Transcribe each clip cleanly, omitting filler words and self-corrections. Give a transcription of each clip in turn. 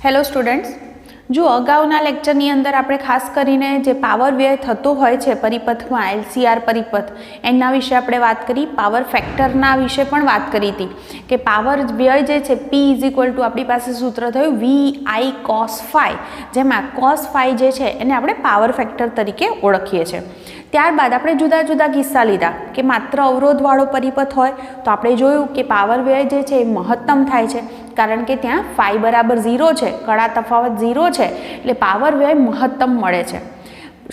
Hello students, જો અગાઉના લેક્ચરની અંદર આપણે ખાસ કરીને જે પાવર વ્યય થતો હોય છે પરિપથમાં એલસીઆર પરિપથ એના વિશે આપણે વાત કરી. પાવર ફેક્ટરના વિશે પણ વાત કરી હતી કે પાવર વ્યય જે છે P = આપણી પાસે સૂત્ર થયું VI cos phi, જેમાં cos phi જે છે એને આપણે પાવર ફેક્ટર તરીકે ઓળખીએ છીએ. ત્યારબાદ આપણે જુદા જુદા કિસ્સા લીધા કે માત્ર અવરોધવાળો પરિપથ હોય તો આપણે જોયું કે પાવર વ્યય જે છે એ મહત્તમ થાય છે, કારણ કે ત્યાં phi = 0 છે, કળા તફાવત 0 છે, એટલે પાવર વ્યય મહત્તમ મળે છે.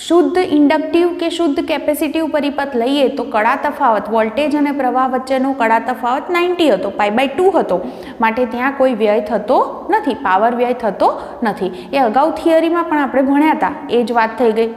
શુદ્ધ ઇન્ડક્ટિવ કે શુદ્ધ કેપેસિટિવ પરિપથ લઈએ તો કળા તફાવત વોલ્ટેજ અને પ્રવાહ વચ્ચેનો કળા તફાવત 90 હતો, π/2 હતો, માટે ત્યાં કોઈ વ્યય થતો નથી, પાવર વ્યય થતો નથી. એ અગાઉ થિયરીમાં પણ આપણે ભણ્યા હતા, એ જ વાત થઈ ગઈ.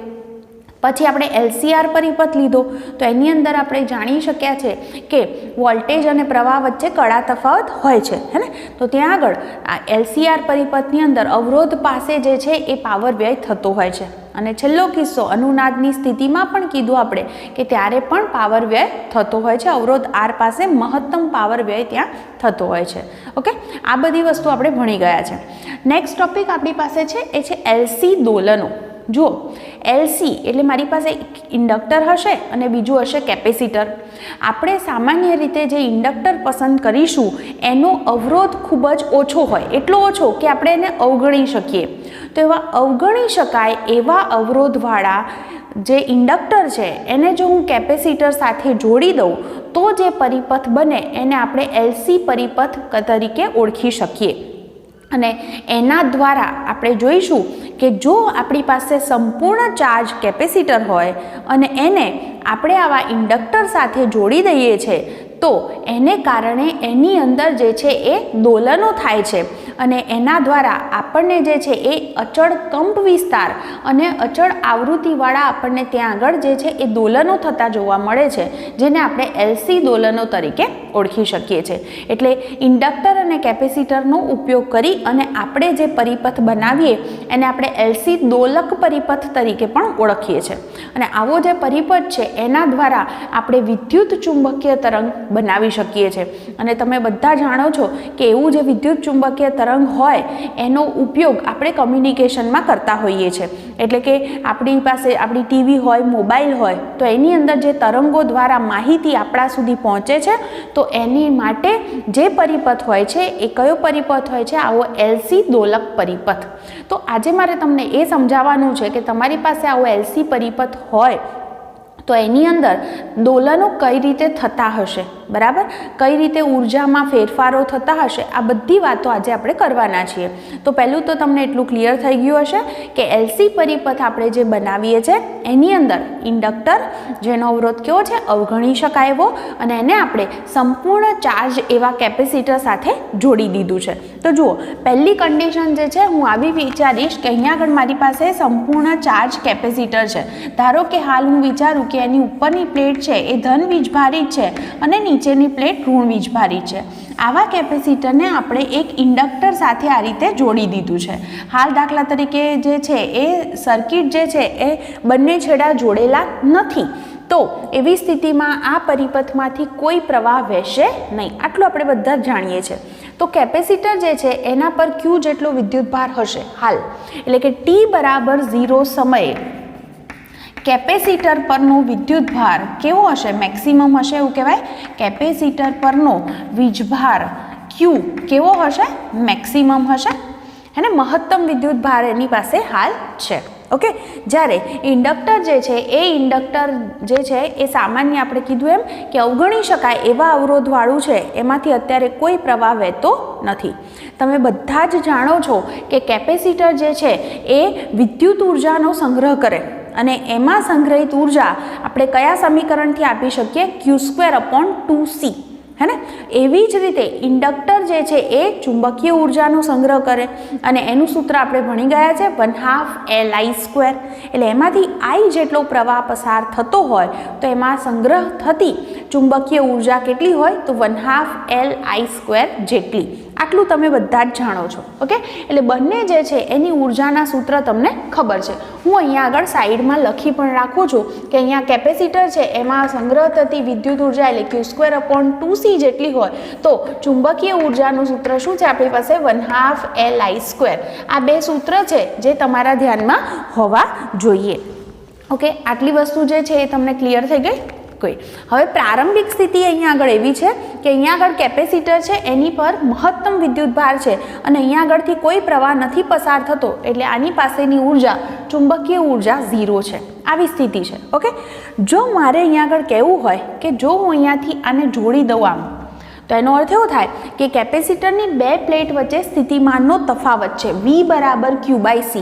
પછી આપણે એલસીઆર પરિપથ લીધો તો એની અંદર આપણે જાણી શક્યા છે કે વોલ્ટેજ અને પ્રવાહ વચ્ચે કળા તફાવત હોય છે, હે ને. તો ત્યાં આગળ આ એલસીઆર પરિપથની અંદર અવરોધ પાસે જે છે એ પાવર વ્યય થતો હોય છે. અને છેલ્લો કિસ્સો અનુનાદની સ્થિતિમાં પણ કીધું આપણે કે ત્યારે પણ પાવર વ્યય થતો હોય છે, અવરોધ આર પાસે મહત્તમ પાવર વ્યય ત્યાં થતો હોય છે. ઓકે, આ બધી વસ્તુ આપણે ભણી ગયા છે. નેક્સ્ટ ટોપિક આપણી પાસે છે એ છે એલસી દોલનો. જુઓ, એલસી એટલે મારી પાસે એક ઇન્ડક્ટર હશે અને બીજું હશે કેપેસિટર. આપણે સામાન્ય રીતે જે ઇન્ડક્ટર પસંદ કરીશું એનો અવરોધ ખૂબ જ ઓછો હોય, એટલો ઓછો કે આપણે એને અવગણી શકીએ. તો એવા અવગણી શકાય એવા અવરોધવાળા જે ઇન્ડક્ટર છે એને જો હું કેપેસિટર સાથે જોડી દઉં તો જે પરિપથ બને એને આપણે એલસી પરિપથ તરીકે ઓળખી શકીએ. અને એના દ્વારા આપણે જોઈશું કે જો આપણી પાસે સંપૂર્ણ ચાર્જ કેપેસિટર હોય અને એને આપણે આવા ઇન્ડક્ટર સાથે જોડી દઈએ છીએ તો એને કારણે એની અંદર જે છે એ દોલનો થાય છે અને એના દ્વારા આપણને જે છે એ અચળ કંપ વિસ્તાર અને અચળ આવૃત્તિવાળા આપણને ત્યાં આગળ જે છે એ દોલનો થતા જોવા મળે છે, જેને આપણે એલસી દોલનો તરીકે ઓળખી શકીએ છીએ. એટલે ઇન્ડક્ટર અને કેપેસિટરનો ઉપયોગ કરી અને આપણે જે પરિપથ બનાવીએ એને આપણે એલસી દોલક પરિપથ તરીકે પણ ઓળખીએ છીએ. અને આવો જે પરિપથ છે એના દ્વારા આપણે વિદ્યુત ચુંબકીય તરંગ બનાવી શકીએ છીએ. અને તમે બધા જાણો છો કે એવું જે વિદ્યુત ચુંબકીય તરંગ હોય એનો ઉપયોગ આપણે કમ્યુનિકેશનમાં કરતા હોઈએ છીએ. એટલે કે આપણી પાસે આપણી ટીવી હોય, મોબાઈલ હોય તો એની અંદર જે તરંગો દ્વારા માહિતી આપણા સુધી પહોંચે છે તો એની માટે જે પરિપથ હોય છે એ કયો પરિપથ હોય છે? આવો એલસી દોલક પરિપથ. તો આજે મારે તમને એ સમજાવવાનું છે કે તમારી પાસે આવો એલસી પરિપથ હોય તો એની અંદર દોલનો કઈ રીતે થતા હશે, બરાબર, કઈ રીતે ઉર્જામાં ફેરફારો થતા હશે, આ બધી વાતો આજે આપણે કરવાના છીએ. તો પહેલું તો તમને એટલું ક્લિયર થઈ ગયું હશે કે એલસી પરિપથ આપણે જે બનાવીએ છીએ એની અંદર ઇન્ડક્ટર જેનો અવરોધ કેવો છે, અવગણી શકાય એવો, અને એને આપણે સંપૂર્ણ ચાર્જ એવા કેપેસિટર સાથે જોડી દીધું છે. તો જુઓ, પહેલી કન્ડિશન જે છે હું આવી વિચારીશ કે અહીંયા આગળ મારી પાસે સંપૂર્ણ ચાર્જ કેપેસિટર છે. ધારો કે હાલ હું વિચારું કે એની ઉપરની પ્લેટ છે એ ધન વીજભારિત છે અને નીચેની પ્લેટ ઋણ વીજભારિત છે. આવા કેપેસિટરને આપણે એક ઇન્ડક્ટર સાથે આ રીતે જોડી દીધું છે. હાલ દાખલા તરીકે જે છે એ સર્કિટ જે છે એ બંને છેડા જોડેલા નથી, તો એવી સ્થિતિમાં આ પરિપથમાંથી કોઈ પ્રવાહ વહેશે નહીં. આટલું આપણે બધા જ જાણીએ છીએ. તો કેપેસિટર જે છે એના પર Q જેટલો વિદ્યુતભાર હશે હાલ, એટલે કે T = 0 સમયે કેપેસિટર પરનો વિદ્યુતભાર કેવો હશે? મેક્સિમમ હશે એવું કહેવાય. કેપેસિટર પરનો વીજભાર Q કેવો હશે? મેક્સિમમ હશે, હે ને. મહત્તમ વિદ્યુતભાર એની પાસે હાલ છે. ઓકે, જ્યારે ઇન્ડક્ટર જે છે એ ઇન્ડક્ટર જે છે એ સામાન્ય આપણે કીધું એમ કે અવગણી શકાય એવા અવરોધવાળું છે, એમાંથી અત્યારે કોઈ પ્રવાહ વહેતો નથી. તમે બધા જ જાણો છો કે કેપેસિટર જે છે એ વિદ્યુત ઉર્જાનો સંગ્રહ કરે અને એમાં સંગ્રહિત ઉર્જા આપણે કયા સમીકરણથી આપી શકીએ? Q²/2C, હે ને. એવી જ રીતે ઇન્ડક્ટર જે છે એ ચુંબકીય ઉર્જાનો સંગ્રહ કરે અને એનું સૂત્ર આપણે ભણી ગયા છે 1/2 LI². એટલે એમાંથી I જેટલો પ્રવાહ પસાર થતો હોય તો એમાં સંગ્રહ થતી ચુંબકીય ઉર્જા કેટલી હોય? તો 1/2 LI² જેટલી. આટલું તમે બધા જ જાણો છો. ઓકે, એટલે બંને જે છે એની ઉર્જાના સૂત્ર તમને ખબર છે. હું અહીંયા આગળ સાઈડમાં લખી પણ રાખું છું કે અહીંયા કેપેસિટર છે એમાં સંગ્રહ થતી વિદ્યુત ઉર્જા એટલે Q²/2C જેટલી હોય તો ચુંબકીય ઉર્જાનું સૂત્ર શું છે આપણી પાસે 1/2 Li². આ બે સૂત્ર છે જે તમારા ધ્યાનમાં હોવા જોઈએ. ઓકે, આટલી વસ્તુ જે છે એ તમને ક્લિયર થઈ ગઈ. હવે પ્રારંભિક સ્થિતિ અહીંયા આગળ એવી છે કે અહીંયા આગળ કેપેસિટર છે એની પર મહત્તમ વિદ્યુત ભાર છે અને અહીંયા આગળથી કોઈ પ્રવાહ નથી પસાર થતો એટલે આની પાસેની ઉર્જા ચુંબકીય ઉર્જા 0 છે. આવી સ્થિતિ છે. ઓકે, જો મારે અહીંયા આગળ કહેવું હોય કે જો હું અહીંયાથી આને જોડી દઉં આમ તો એનો અર્થ એવો થાય કે કેપેસિટરની બે પ્લેટ વચ્ચે સ્થિતિમાનનો તફાવત છે V = Q/C.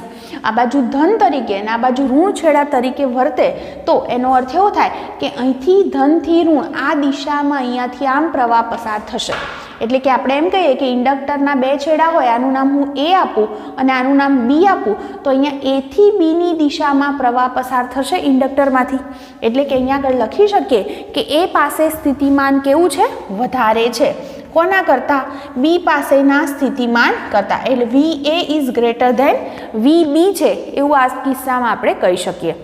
આ બાજુ ધન તરીકે અને આ બાજુ ઋણ છેડા તરીકે વર્તે તો એનો અર્થ એવો થાય કે અહીંથી ધનથી ઋણ આ દિશામાં અહીંયાથી આમ પ્રવાહ પસાર થશે. એટલે કે આપણે એમ કહીએ કે ઇન્ડક્ટરના બે છેડા હોય, આનું નામ હું A આપું અને આનું નામ B આપું તો અહીંયા A થી B ની દિશામાં પ્રવાહ પસાર થશે ઇન્ડક્ટરમાંથી. એટલે કે અહીંયા આગળ લખી શકીએ કે A પાસે સ્થિતિમાન કેવું છે? વધારે છે. કોના કરતાં? B પાસેના સ્થિતિમાન કરતાં. એટલે VA is greater than VB છે એવું આ કિસ્સામાં આપણે કહી શકીએ.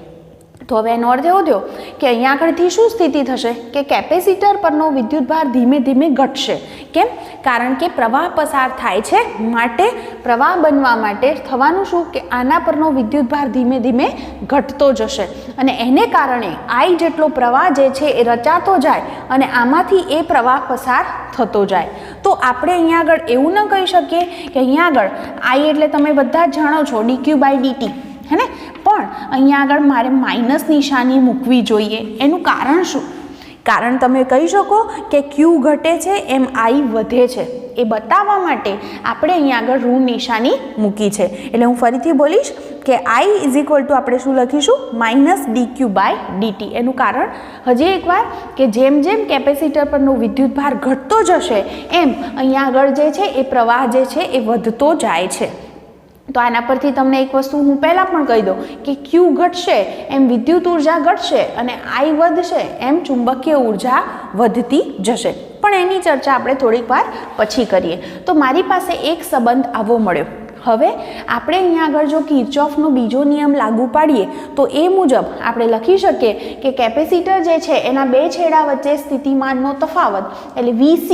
તો હવે એનો અર્થ એવો થયો કે અહીંયા આગળથી શું સ્થિતિ થશે કે કેપેસિટર પરનો વિદ્યુતભાર ધીમે ધીમે ઘટશે. કેમ? કારણ કે પ્રવાહ પસાર થાય છે માટે પ્રવાહ બનવા માટે થવાનું શું કે આના પરનો વિદ્યુતભાર ધીમે ધીમે ઘટતો જશે અને એને કારણે I જેટલો પ્રવાહ જે છે એ રચાતો જાય અને આમાંથી એ પ્રવાહ પસાર થતો જાય. તો આપણે અહીંયા આગળ એવું ન કહી શકીએ કે અહીંયા આગળ I એટલે તમે બધા જ જાણો છો dQ/dt હે ને, પણ અહીંયા આગળ મારે માઇનસ નિશાની મૂકવી જોઈએ. એનું કારણ શું? કારણ તમે કહી શકો કે Q ઘટે છે એમ I વધે છે. એ બતાવવા માટે આપણે અહીંયા આગળ ઋણ નિશાની મૂકી છે. એટલે હું ફરીથી બોલીશ કે I = આપણે શું લખીશું? -dQ/dt. એનું કારણ હજી એકવાર કે જેમ જેમ કેપેસિટર પરનો વિદ્યુતભાર ઘટતો જશે એમ અહીંયા આગળ જે છે એ પ્રવાહ જે છે એ વધતો જાય છે. તો આના પરથી તમને એક વસ્તુ હું પહેલાં પણ કહી દઉં કે Q ઘટશે એમ વિદ્યુત ઉર્જા ઘટશે અને I વધશે એમ ચુંબકીય ઉર્જા વધતી જશે. પણ એની ચર્ચા આપણે થોડીક વાર પછી કરીએ. તો મારી પાસે એક સંબંધ આવો મળ્યો. હવે આપણે અહીંયા આગળ જો કિર્ચોફનો બીજો નિયમ લાગુ પાડીએ તો એ મુજબ આપણે લખી શકીએ કે કેપેસિટર જે છે એના બે છેડા વચ્ચે સ્થિતિમાનનો તફાવત એટલે VC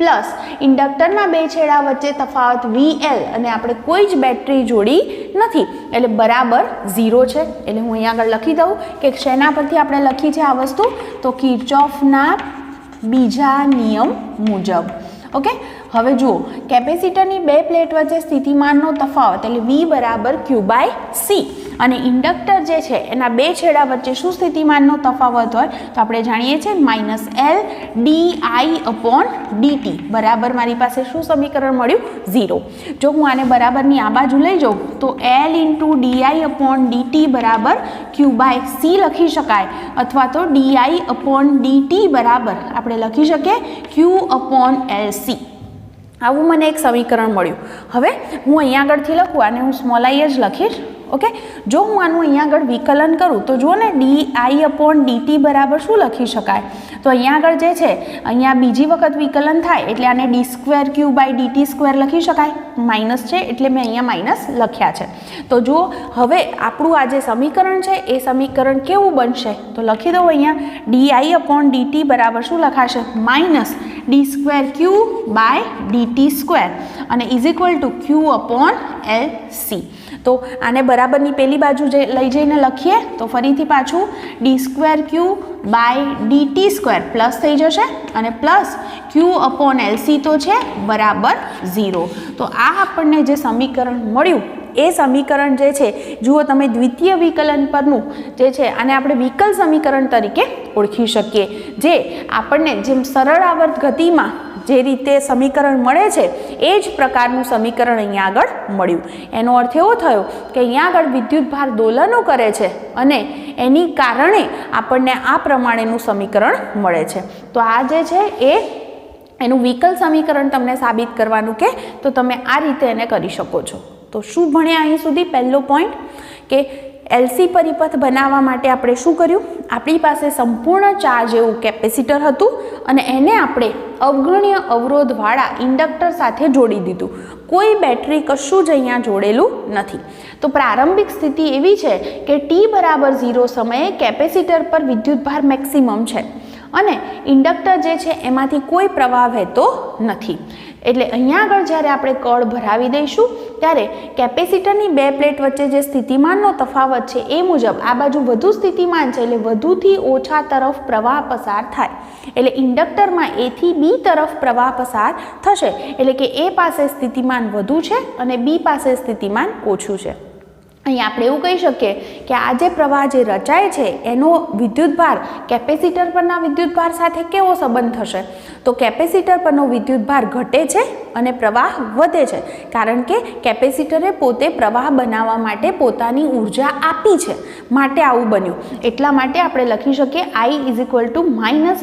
પ્લસ ઇન્ડક્ટરના બે છેડા વચ્ચે તફાવત VL અને આપણે કોઈ જ બેટરી જોડી નથી એટલે બરાબર 0 છે. એટલે હું અહીંયા આગળ લખી દઉં કે શેના પરથી આપણે લખી છે આ વસ્તુ? તો કિર્ચોફના બીજા નિયમ મુજબ. ઓકે, હવે જુઓ કેપેસિટરની બે પ્લેટ વચ્ચે સ્થિતિમાનનો તફાવત એટલે V = Q/C અને ઇન્ડક્ટર જે છે એના બે છેડા વચ્ચે શું સ્થિતિમાનનો તફાવત હોય તો આપણે જાણીએ છીએ -L/dI/dt બરાબર મારી પાસે શું સમીકરણ મળ્યું? 0. જો હું આને બરાબરની આ બાજુ લઈ જાઉં તો L/dI/dt બરાબર Q/C લખી શકાય અથવા તો dI/dt બરાબર આપણે લખી શકીએ Q/LC. આવું મને એક સમીકરણ મળ્યું. હવે હું અહીંયા આગળથી લખું આને હું સ્મોલ I જ લખીશ. ઓકે, જો હું આનું અહીંયા આગળ વિકલન કરું તો જુઓ ને dI/dt બરાબર શું લખી શકાય? તો અહીંયા આગળ જે છે અહીંયા બીજી વખત વિકલન થાય એટલે આને d²Q/dt² લખી શકાય. માઇનસ છે એટલે મેં અહીંયા માઇનસ લખ્યા છે. તો જુઓ હવે આપણું આ જે સમીકરણ છે એ સમીકરણ કેવું બનશે? તો લખી દઉં અહીંયા dI/dt બરાબર શું લખાશે? -d²Q/dt² અને =Q/LC. તો આને બરાબરની પેલી બાજુ લઈ જઈને લખીએ તો ફરીથી પાછું d²Q/dt² પ્લસ થઈ જશે અને પ્લસ Q/LC તો છે બરાબર 0. તો આ આપણને જે સમીકરણ મળ્યું એ સમીકરણ જે છે જુઓ તમે દ્વિતીય વિકલન પરનું જે છે આને આપણે વિકલ સમીકરણ તરીકે ઓળખી શકીએ. જે આપણને જેમ સરળ આવર્ત ગતિમાં જે રીતે સમીકરણ મળે છે એ જ પ્રકારનું સમીકરણ અહીંયા આગળ મળ્યું. એનો અર્થ એવો થયો કે અહીંયા આગળ વિદ્યુતભાર દોલનો કરે છે અને એની કારણે આપણને આ પ્રમાણેનું સમીકરણ મળે છે. તો આ જે છે એ એનું વિકલ સમીકરણ તમને સાબિત કરવાનું કે તો તમે આ રીતે એને કરી શકો છો. તો શું ભણ્યા અહીં સુધી? પહેલો પોઈન્ટ કે એલસી પરિપથ બનાવવા માટે આપણે શું કર્યું? આપણી પાસે સંપૂર્ણ ચાર્જ એવું કેપેસિટર હતું અને એને આપણે અવગણ્ય અવરોધવાળા ઇન્ડક્ટર સાથે જોડી દીધું. કોઈ બેટરી કશું જ અહીંયા જોડેલું નથી. તો પ્રારંભિક સ્થિતિ એવી છે કે t બરાબર 0 સમયે કેપેસિટર પર વિદ્યુતભાર મેક્સિમમ છે અને ઇન્ડક્ટર જે છે એમાંથી કોઈ પ્રવાહ વહેતો નથી. એટલે અહીંયા આગળ જ્યારે આપણે કળ ભરાવી દઈશું ત્યારે કેપેસિટરની બે પ્લેટ વચ્ચે જે સ્થિતિમાનનો તફાવત છે એ મુજબ આ બાજુ વધુ સ્થિતિમાન છે એટલે વધુથી ઓછા તરફ પ્રવાહ પસાર થાય. એટલે ઇન્ડક્ટરમાં A થી B તરફ પ્રવાહ પસાર થશે. એટલે કે A પાસે સ્થિતિમાન વધુ છે અને B પાસે સ્થિતિમાન ઓછું છે. અહીં આપણે એવું કહી શકીએ કે આ જે પ્રવાહ જે રચાય છે એનો વિદ્યુતભાર કેપેસિટર પરના વિદ્યુતભાર સાથે કેવો સંબંધ થશે? તો કેપેસિટર પરનો વિદ્યુતભાર ઘટે છે અને પ્રવાહ વધે છે, કારણ કે કેપેસિટરે પોતે પ્રવાહ બનાવવા માટે પોતાની ઉર્જા આપી છે, માટે આવું બન્યું. એટલા માટે આપણે લખી શકીએ I =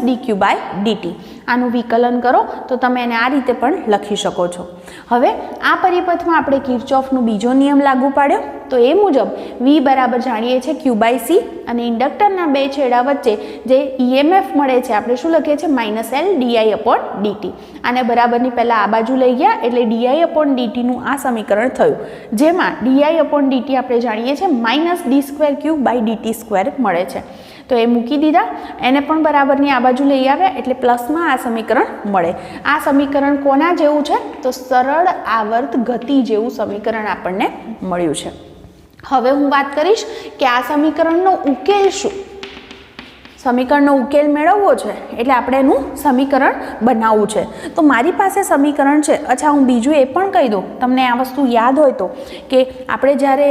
-dq/dt. આનું વિકલન કરો તો તમે એને આ રીતે પણ લખી શકો છો. હવે આ પરિપથમાં આપણે કિર્ચોફનો બીજો નિયમ લાગુ પાડ્યો. તો એ મુજબ V બરાબર જાણીએ છીએ Q/C અને ઇન્ડક્ટરના બે છેડા વચ્ચે જે EMF મળે છે આપણે શું લખીએ છીએ? -L di/dt. આને બરાબરની પહેલાં આ બાજુ લઈ ગયા એટલે di/dt આ સમીકરણ થયું, જેમાં di/dt આપણે જાણીએ છીએ -d2q/dt² મળે છે. તો એ મૂકી દીધા, એને પણ બરાબરની આ બાજુ લઈ આવ્યા એટલે પ્લસમાં આ સમીકરણ મળે. આ સમીકરણ કોના જેવું છે? તો સરળ આવર્ત ગતિ જેવું સમીકરણ આપણને મળ્યું છે. હવે હું વાત કરીશ કે આ સમીકરણનો ઉકેલ શું? સમીકરણનો ઉકેલ મેળવવો છે એટલે આપણે એનું સમીકરણ બનાવવું છે. તો મારી પાસે સમીકરણ છે. અચ્છા, હું બીજું એ પણ કહી દઉં, તમને આ વસ્તુ યાદ હોય તો, કે આપણે જ્યારે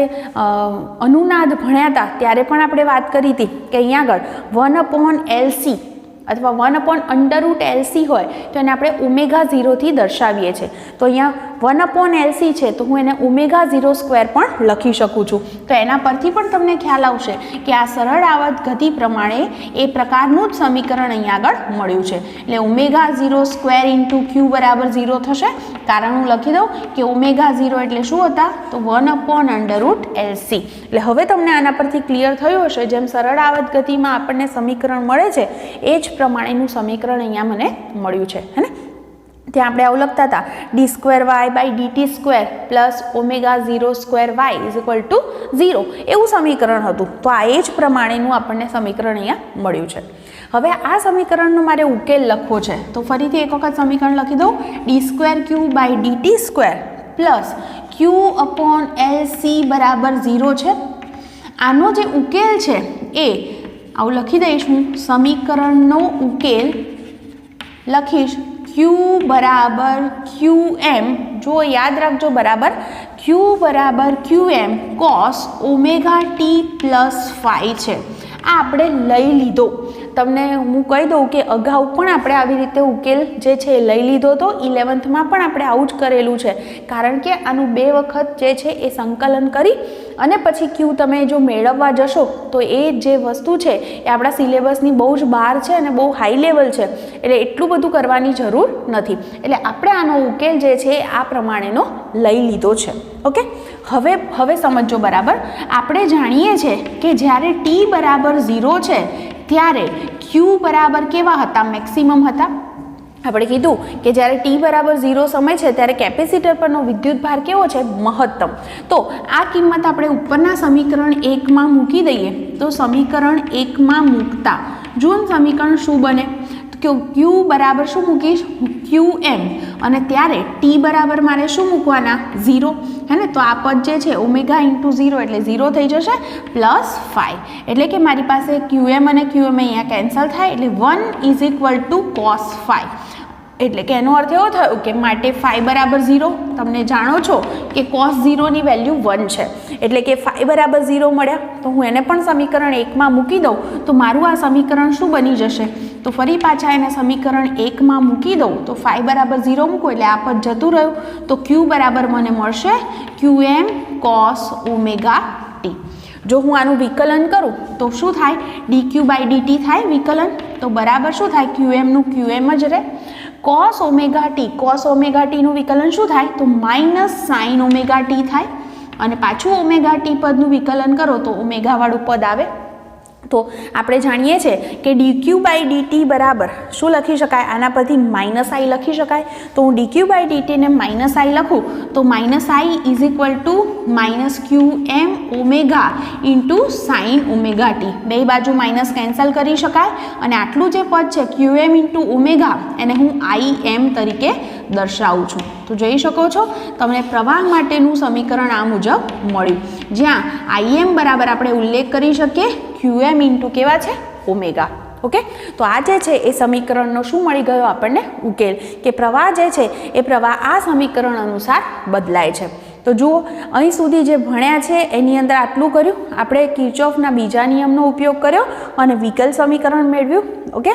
અનુનાદ ભણ્યા હતા ત્યારે પણ આપણે વાત કરી હતી કે અહીંયા આગળ 1/LC અથવા 1/√LC હોય તો એને આપણે ω0 થી દર્શાવીએ છીએ. તો અહીંયા 1/LC છે તો હું એને ω02 પણ લખી શકું છું. તો એના પરથી પણ તમને ખ્યાલ આવશે કે આ સરળ આવર્ત ગતિ પ્રમાણે એ પ્રકારનું જ સમીકરણ અહીંયા આગળ મળ્યું છે. એટલે ω02 × Q = 0 થશે. કારણ હું લખી દઉં કે ω0 એટલે શું હતા? તો 1/√LC. એટલે હવે તમને આના પરથી ક્લિયર થયું હશે, જેમ સરળ આવર્ત ગતિમાં આપણને સમીકરણ મળે છે એ જ પ્રમાણેનું સમીકરણ અહીંયા મને મળ્યું છે, હે ને? ત્યાં આપણે આવું લખતા હતા d2y/dt² +ω02y = 0 એવું સમીકરણ હતું. તો આ એ જ પ્રમાણેનું આપણને સમીકરણ અહીંયા મળ્યું છે. હવે આ સમીકરણનો મારે ઉકેલ લખવો છે તો ફરીથી એક વખત સમીકરણ લખી દઉં. d2q/dt² +q/LC = 0 છે. આનો જે ઉકેલ છે એ આવું લખી દઈશ હું. સમીકરણનો ઉકેલ લખીશ Q = QM. જો યાદ રાખજો બરાબર, Q = QM cos ωt + phi છે. આ આપણે લઈ લીધો. તમને હું કહી દઉં કે અગાઉ પણ આપણે આવી રીતે ઉકેલ જે છે એ લઈ લીધો હતો. 11th પણ આપણે આવું જ કરેલું છે, કારણ કે આનું 2 વખત જે છે એ સંકલન કરી અને પછી Q તમે જો મેળવવા જશો તો એ જે વસ્તુ છે એ આપણા સિલેબસની બહુ જ બહાર છે અને બહુ હાઈ લેવલ છે, એટલે એટલું બધું કરવાની જરૂર નથી. એટલે આપણે આનો ઉકેલ જે છે આ પ્રમાણેનો લઈ લીધો છે. ઓકે, હવે સમજો બરાબર. આપણે જાણીએ છીએ કે જ્યારે t = 0 છે ત્યારે Q બરાબર કેવા હતા? મેક્સિમમ હતા. આપણે કીધું કે જ્યારે t = 0 સમય છે ત્યારે કેપેસિટર પરનો વિદ્યુતભાર કેવો છે? મહત્તમ. તો આ કિંમત આપણે ઉપરના સમીકરણ 1માં મૂકી દઈએ તો સમીકરણ 1માં મૂકતા જુઓ સમીકરણ શું બને? Q બરાબર શું મૂકીશ? QM. અને ત્યારે t બરાબર મારે શું મૂકવાના? 0, હે ને? તો આ પદ જે છે ω × 0 એટલે 0 થઈ જશે +phi. એટલે કે મારી પાસે QM અને QM અહીંયા કેન્સલ થાય એટલે 1 = cos phi. એટલે કે એનો અર્થ એવો થયો કે માટે phi = 0. તમને જાણો છો કે cos 0 ની વેલ્યુ 1 છે, એટલે કે phi = 0 મળ્યા. તો હું એને પણ સમીકરણ 1માં મૂકી દઉં તો મારું આ સમીકરણ શું બની જશે? તો ફરી પાછા એને સમીકરણ 1માં મૂકી દઉં તો phi = 0 મૂકું એટલે આ પદ જતું રહ્યું. તો Q બરાબર મને મળશે QM cos ωt. જો હું આનું વિકલન કરું તો શું થાય? dq/dt થાય વિકલન. તો બરાબર શું થાય? QM નું QM જ રહે. cos ωt નું વિકલન શું થાય? તો -sin ωt થાય. અને પાછું ઓમેગા ટી પદનું વિકલન કરો તો ઓમેગાવાળું પદ આવે. તો આપણે જાણીએ છીએ કે dq બાય dt બરાબર શું લખી શકાય, આના પરથી માઇનસ આઈ લખી શકાય. તો હું dq બાય dt ને માઇનસ આઈ લખું તો minus I is equal two minus qm omega into sine omega T. બે બાજુ માઇનસ કેન્સલ કરી શકાય અને આટલું જે પદ છે qm ઇન્ટુ ઓમેગા એને હું im તરીકે દર્શાવું છું. તો જોઈ શકો છો તમને પ્રવાહ માટેનું સમીકરણ આ મુજબ મળ્યું, જ્યાં im બરાબર આપણે ઉલ્લેખ કરી શકીએ qm ઇન્ટુ કેવા છે ઓમેગા. ઓકે, તો આ જે છે એ સમીકરણનો શું મળી ગયો આપણને ઉકેલ, કે પ્રવાહ જે છે એ પ્રવાહ આ સમીકરણ અનુસાર બદલાય છે. તો જુઓ અહીં સુધી જે ભણ્યા છે એની અંદર આટલું કર્યું, આપણે કિર્ચોફના બીજા નિયમનો ઉપયોગ કર્યો અને વિકલ સમીકરણ મેળવ્યું. ઓકે,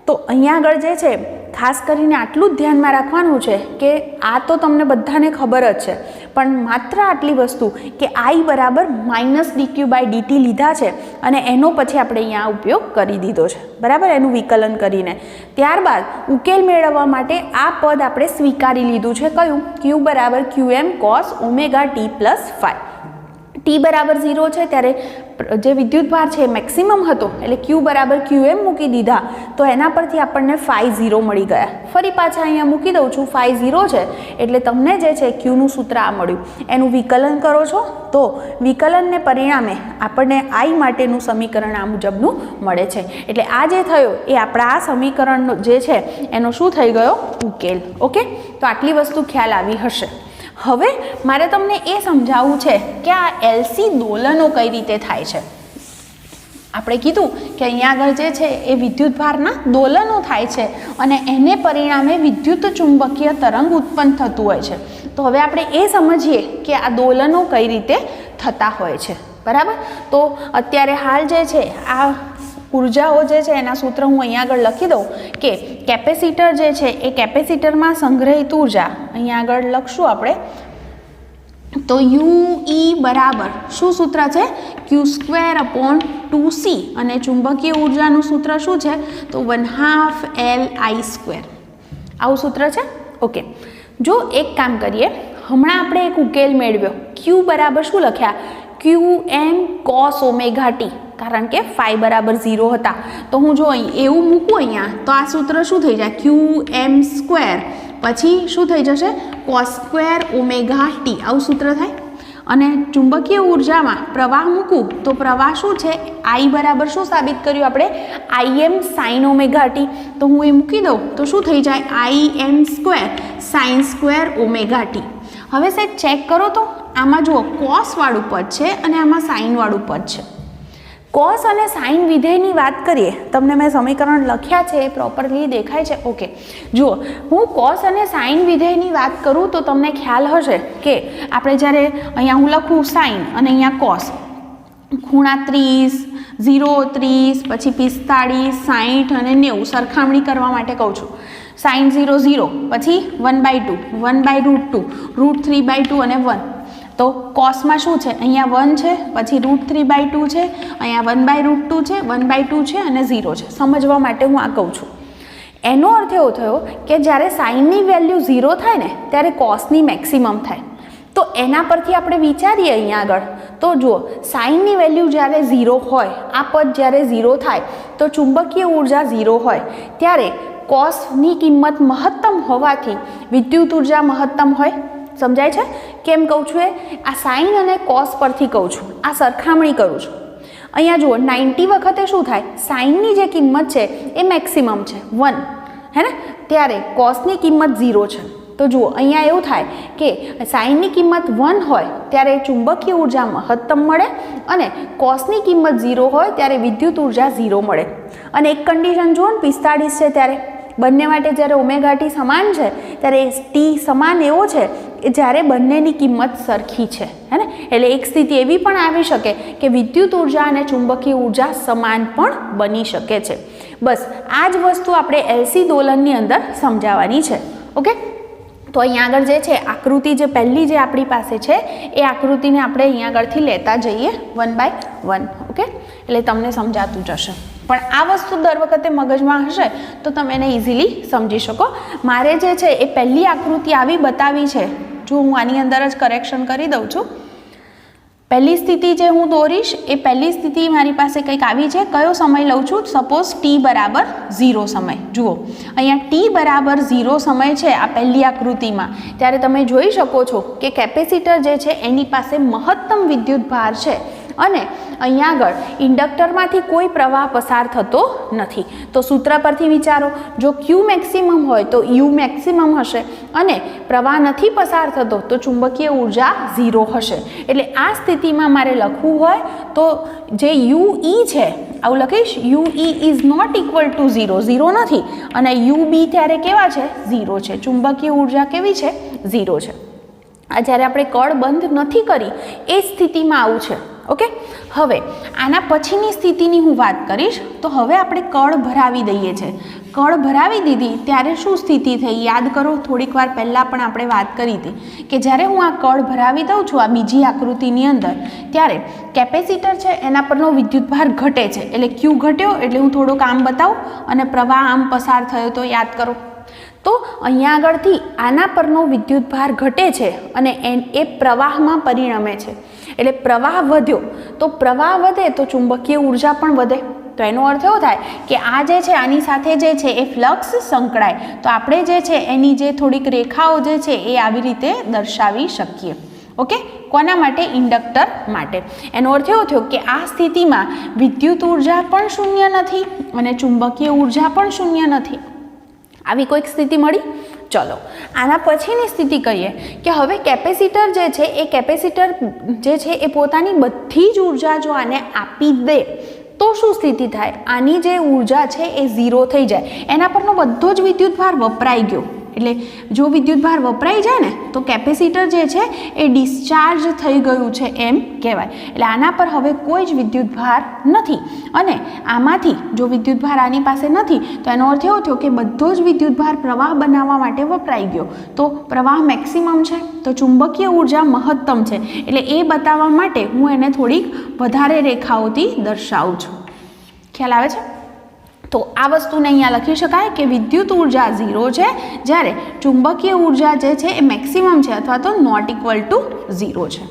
તો અહીંયા આગળ જે છે ખાસ કરીને આટલું જ ધ્યાનમાં રાખવાનું છે કે આ તો તમને બધાને ખબર જ છે, પણ માત્ર આટલી વસ્તુ કે આઈ બરાબર માઇનસ ડીક્યુ બાય ડીટી લીધા છે અને એનો પછી આપણે અહીંયા ઉપયોગ કરી દીધો છે, બરાબર, એનું વિકલન કરીને. ત્યારબાદ ઉકેલ મેળવવા માટે આ પદ આપણે સ્વીકારી લીધું છે, કયું, ક્યુ બરાબર QM cos omega t plus phi. T બરાબર 0 છે ત્યારે જે વિદ્યુતભાર છે મેક્સિમમ હતો એટલે ક્યુ બરાબર QM મૂકી દીધા તો એના પરથી આપણને ફાઈ 0 મળી ગયા. ફરી પાછા અહીંયા મૂકી દઉં છું, ફાઈ 0 છે એટલે તમને જે છે ક્યુનું સૂત્ર આ મળ્યું. એનું વિકલન કરો છો તો વિકલનને પરિણામે આપણને આઈ માટેનું સમીકરણ આ મુજબનું મળે છે. એટલે આ જે થયો એ આપણા આ સમીકરણનો જે છે એનો શું થઈ ગયો ઉકેલ. ઓકે, તો આટલી વસ્તુ ખ્યાલ આવી હશે. હવે મારે તમને એ સમજાવવું છે કે આ એલસી દોલનો કઈ રીતે થાય છે. આપણે કીધું કે અહીંયા આગળ જે છે એ વિદ્યુતભારના દોલનો થાય છે અને એને પરિણામે વિદ્યુત ચુંબકીય તરંગ ઉત્પન્ન થતું હોય છે. તો હવે આપણે એ સમજીએ કે આ દોલનો કઈ રીતે થતા હોય છે, બરાબર. તો અત્યારે હાલ જે છે આ ઉર્જાઓ જે છે એના સૂત્ર હું અહીંયા આગળ લખી દઉં કે કેપેસિટર જે છે એ કેપેસિટરમાં સંગ્રહિત ઉર્જા અહીંયા આગળ લખશું આપણે. તો UE બરાબર શું સૂત્ર છે, Q²/2C અને ચુંબકીય ઉર્જાનું સૂત્ર શું છે તો 1/2 LI². આવું સૂત્ર છે. ઓકે, જો એક કામ કરીએ, હમણાં આપણે એક ઉકેલ મેળવ્યો, Q બરાબર શું લખ્યા, QM cos ઓમેગા ટી, કારણ કે ફાઈ બરાબર 0 હતા. તો હું જો અહીં એવું મૂકું અહીંયા તો આ સૂત્ર શું થઈ જાય, QM² પછી શું થઈ જશે cos² ઓમેગા ટી, આવું સૂત્ર થાય. અને ચુંબકીય ઉર્જામાં પ્રવાહ મૂકું તો પ્રવાહ શું છે, I બરાબર શું સાબિત કર્યું આપણે, IM sin ઓમેગા ટી. તો હું એ મૂકી દઉં તો શું થઈ જાય, IM² sin² ઓમેગા ટી. હવે સાહેબ ચેક કરો તો આમાં જુઓ કોસ વાળું પદ છે અને આમાં સાઇન વાળું પદ છે. કોસ અને સાઇન વિધેયની વાત કરીએ, તમને મેં સમીકરણ લખ્યા છે એ પ્રોપરલી દેખાય છે. ઓકે, જુઓ હું કોસ અને સાઇન વિધેયની વાત કરું તો તમને ખ્યાલ હશે કે આપણે જ્યારે અહીંયા હું લખું સાઇન અને અહીંયા કોસ, ખૂણા 30, 0, 30, પછી 45, 60 અને 90 સરખામણી કરવા માટે કહું છું. સાઇન 0, 0, પછી 1/2, 1/√2, √3/2 અને 1. તો કોસમાં શું છે, અહીંયા 1 છે, પછી √3/2 છે, અહીંયા 1/√2 છે, 1/2 છે અને 0 છે. સમજવા માટે હું આ કહું છું. એનો અર્થ એવો થયો કે જ્યારે સાઇનની વેલ્યુ 0 થાય ને ત્યારે કોસની મેક્સિમમ થાય. તો એના પરથી આપણે વિચારીએ અહીંયા આગળ તો જુઓ, સાઇનની વેલ્યુ જ્યારે 0 હોય, આ પદ જ્યારે 0 થાય તો ચુંબકીય ઉર્જા 0 હોય ત્યારે કોસની કિંમત મહત્તમ હોવાથી વિદ્યુત ઉર્જા મહત્તમ હોય. સમજાય છે કેમ કહું છું? આ સાઇન અને કોસ પરથી કહું છું, આ સરખામણી કરું છું. અહીંયા જુઓ 90 વખતે શું થાય, સાઇનની જે કિંમત છે એ મેક્સિમમ છે 1, હે ને, ત્યારે કોસની કિંમત 0 છે. તો જુઓ અહીંયા એવું થાય કે સાઇનની કિંમત 1 હોય ત્યારે ચુંબકીય ઉર્જા મહત્તમ મળે અને કોસની કિંમત 0 હોય ત્યારે વિદ્યુત ઉર્જા 0 મળે. અને એક કન્ડિશન જુઓ ને 45 છે ત્યારે બંને માટે જ્યારે ઓમેગા ટી સમાન છે ત્યારે ટી સમાન એવો છે કે જ્યારે બંનેની કિંમત સરખી છે, હે ને. એટલે એક સ્થિતિ એવી પણ આવી શકે કે વિદ્યુત ઉર્જા અને ચુંબકીય ઉર્જા સમાન પણ બની શકે છે. બસ આ જ વસ્તુ આપણે એલસી દોલનની અંદર સમજાવવાની છે. ઓકે, તો અહીંયા આગળ જે છે આકૃતિ જે પહેલી જે આપણી પાસે છે એ આકૃતિને આપણે અહીંયા આગળથી લેતા જઈએ 1/1. ઓકે, એટલે તમને સમજાતું જશે. પણ આ વસ્તુ દર વખતે મગજમાં હશે તો તમે એને ઇઝીલી સમજી શકો. મારે જે છે એ પહેલી આકૃતિ આવી બતાવી છે, જો હું આની અંદર જ કરેક્શન કરી દઉં છું પહેલી સ્થિતિ જે હું દોરીશ એ પહેલી સ્થિતિ મારી પાસે કંઈક આવી છે. કયો સમય લઉં છું? સપોઝ t બરાબર 0 સમય. જુઓ અહીંયા t બરાબર 0 સમય છે આ પહેલી આકૃતિમાં, ત્યારે તમે જોઈ શકો છો કે કેપેસિટર જે છે એની પાસે મહત્તમ વિદ્યુત ભાર છે અને અહીંયા આગળ ઇન્ડક્ટરમાંથી કોઈ પ્રવાહ પસાર થતો નથી. તો સૂત્ર પરથી વિચારો, જો Q મેક્સિમમ હોય તો U મેક્સિમમ હશે અને પ્રવાહ નથી પસાર થતો તો ચુંબકીય ઉર્જા 0 હશે. એટલે આ સ્થિતિમાં મારે લખવું હોય તો જે UE છે આવું લખીશ, UE is not equal to 0, 0 નથી, અને UB ત્યારે કેવા છે? 0 છે. ચુંબકીય ઉર્જા કેવી છે? 0 છે. આ જ્યારે આપણે કળ બંધ નથી કરી એ સ્થિતિમાં આવું છે. ઓકે, હવે આના પછીની સ્થિતિની હું વાત કરીશ. તો હવે આપણે કળ ભરાવી દઈએ છીએ. કળ ભરાવી દીધી ત્યારે શું સ્થિતિ થઈ? યાદ કરો, થોડીક વાર પહેલાં પણ આપણે વાત કરી હતી કે જ્યારે હું આ કળ ભરાવી દઉં છું આ બીજી આકૃતિની અંદર, ત્યારે કેપેસિટર છે એના પરનો વિદ્યુતભાર ઘટે છે. એટલે Q ઘટ્યો એટલે હું થોડુંક આમ બતાવું અને પ્રવાહ આમ પસાર થયો તો યાદ કરો. તો અહીંયા આગળથી આના પરનો વિદ્યુતભાર ઘટે છે અને એ પ્રવાહમાં પરિણમે છે. એટલે પ્રવાહ વધ્યો, તો પ્રવાહ વધે તો ચુંબકીય ઉર્જા પણ વધે. તો એનો અર્થ એવો થાય કે આ જે છે આની સાથે જે છે એ ફ્લક્સ સંકળાય. તો આપણે જે છે એની જે થોડીક રેખાઓ જે છે એ આવી રીતે દર્શાવી શકીએ. ઓકે, કોના માટે? ઇન્ડક્ટર માટે. એનો અર્થ એવો થયો કે આ સ્થિતિમાં વિદ્યુત ઉર્જા પણ શૂન્ય નથી અને ચુંબકીય ઉર્જા પણ શૂન્ય નથી. આવી કોઈક સ્થિતિ મળી? ચલો આના પછીની સ્થિતિ કહીએ કે હવે કેપેસિટર જે છે એ કેપેસિટર જે છે એ પોતાની બધી જ ઉર્જા જો આને આપી દે તો શું સ્થિતિ થાય? આની જે ઉર્જા છે એ 0 થઈ જાય. એના પરનો બધો જ વિદ્યુતભાર વપરાઈ ગયો. એટલે જો વિદ્યુતભાર વપરાઈ જાય ને તો કેપેસિટર જે છે એ ડિસ્ચાર્જ થઈ ગયું છે એમ કહેવાય. એટલે આના પર હવે કોઈ જ વિદ્યુતભાર નથી અને આમાંથી જો વિદ્યુતભાર આની પાસે નથી તો એનો અર્થ એવો થયો કે બધો જ વિદ્યુતભાર પ્રવાહ બનાવવા માટે વપરાઈ ગયો. તો પ્રવાહ મેક્સિમમ છે તો ચુંબકીય ઉર્જા મહત્તમ છે. એટલે એ બતાવવા માટે હું એને થોડીક વધારે રેખાઓથી દર્શાવું છું. ખ્યાલ આવે છે? તો આ વસ્તુને અહીંયા લખી શકાય કે વિદ્યુત ઉર્જા 0 છે જ્યારે ચુંબકીય ઉર્જા જે છે એ મેક્સિમમ છે અથવા તો નોટ ઇક્વલ ટુ 0 છે.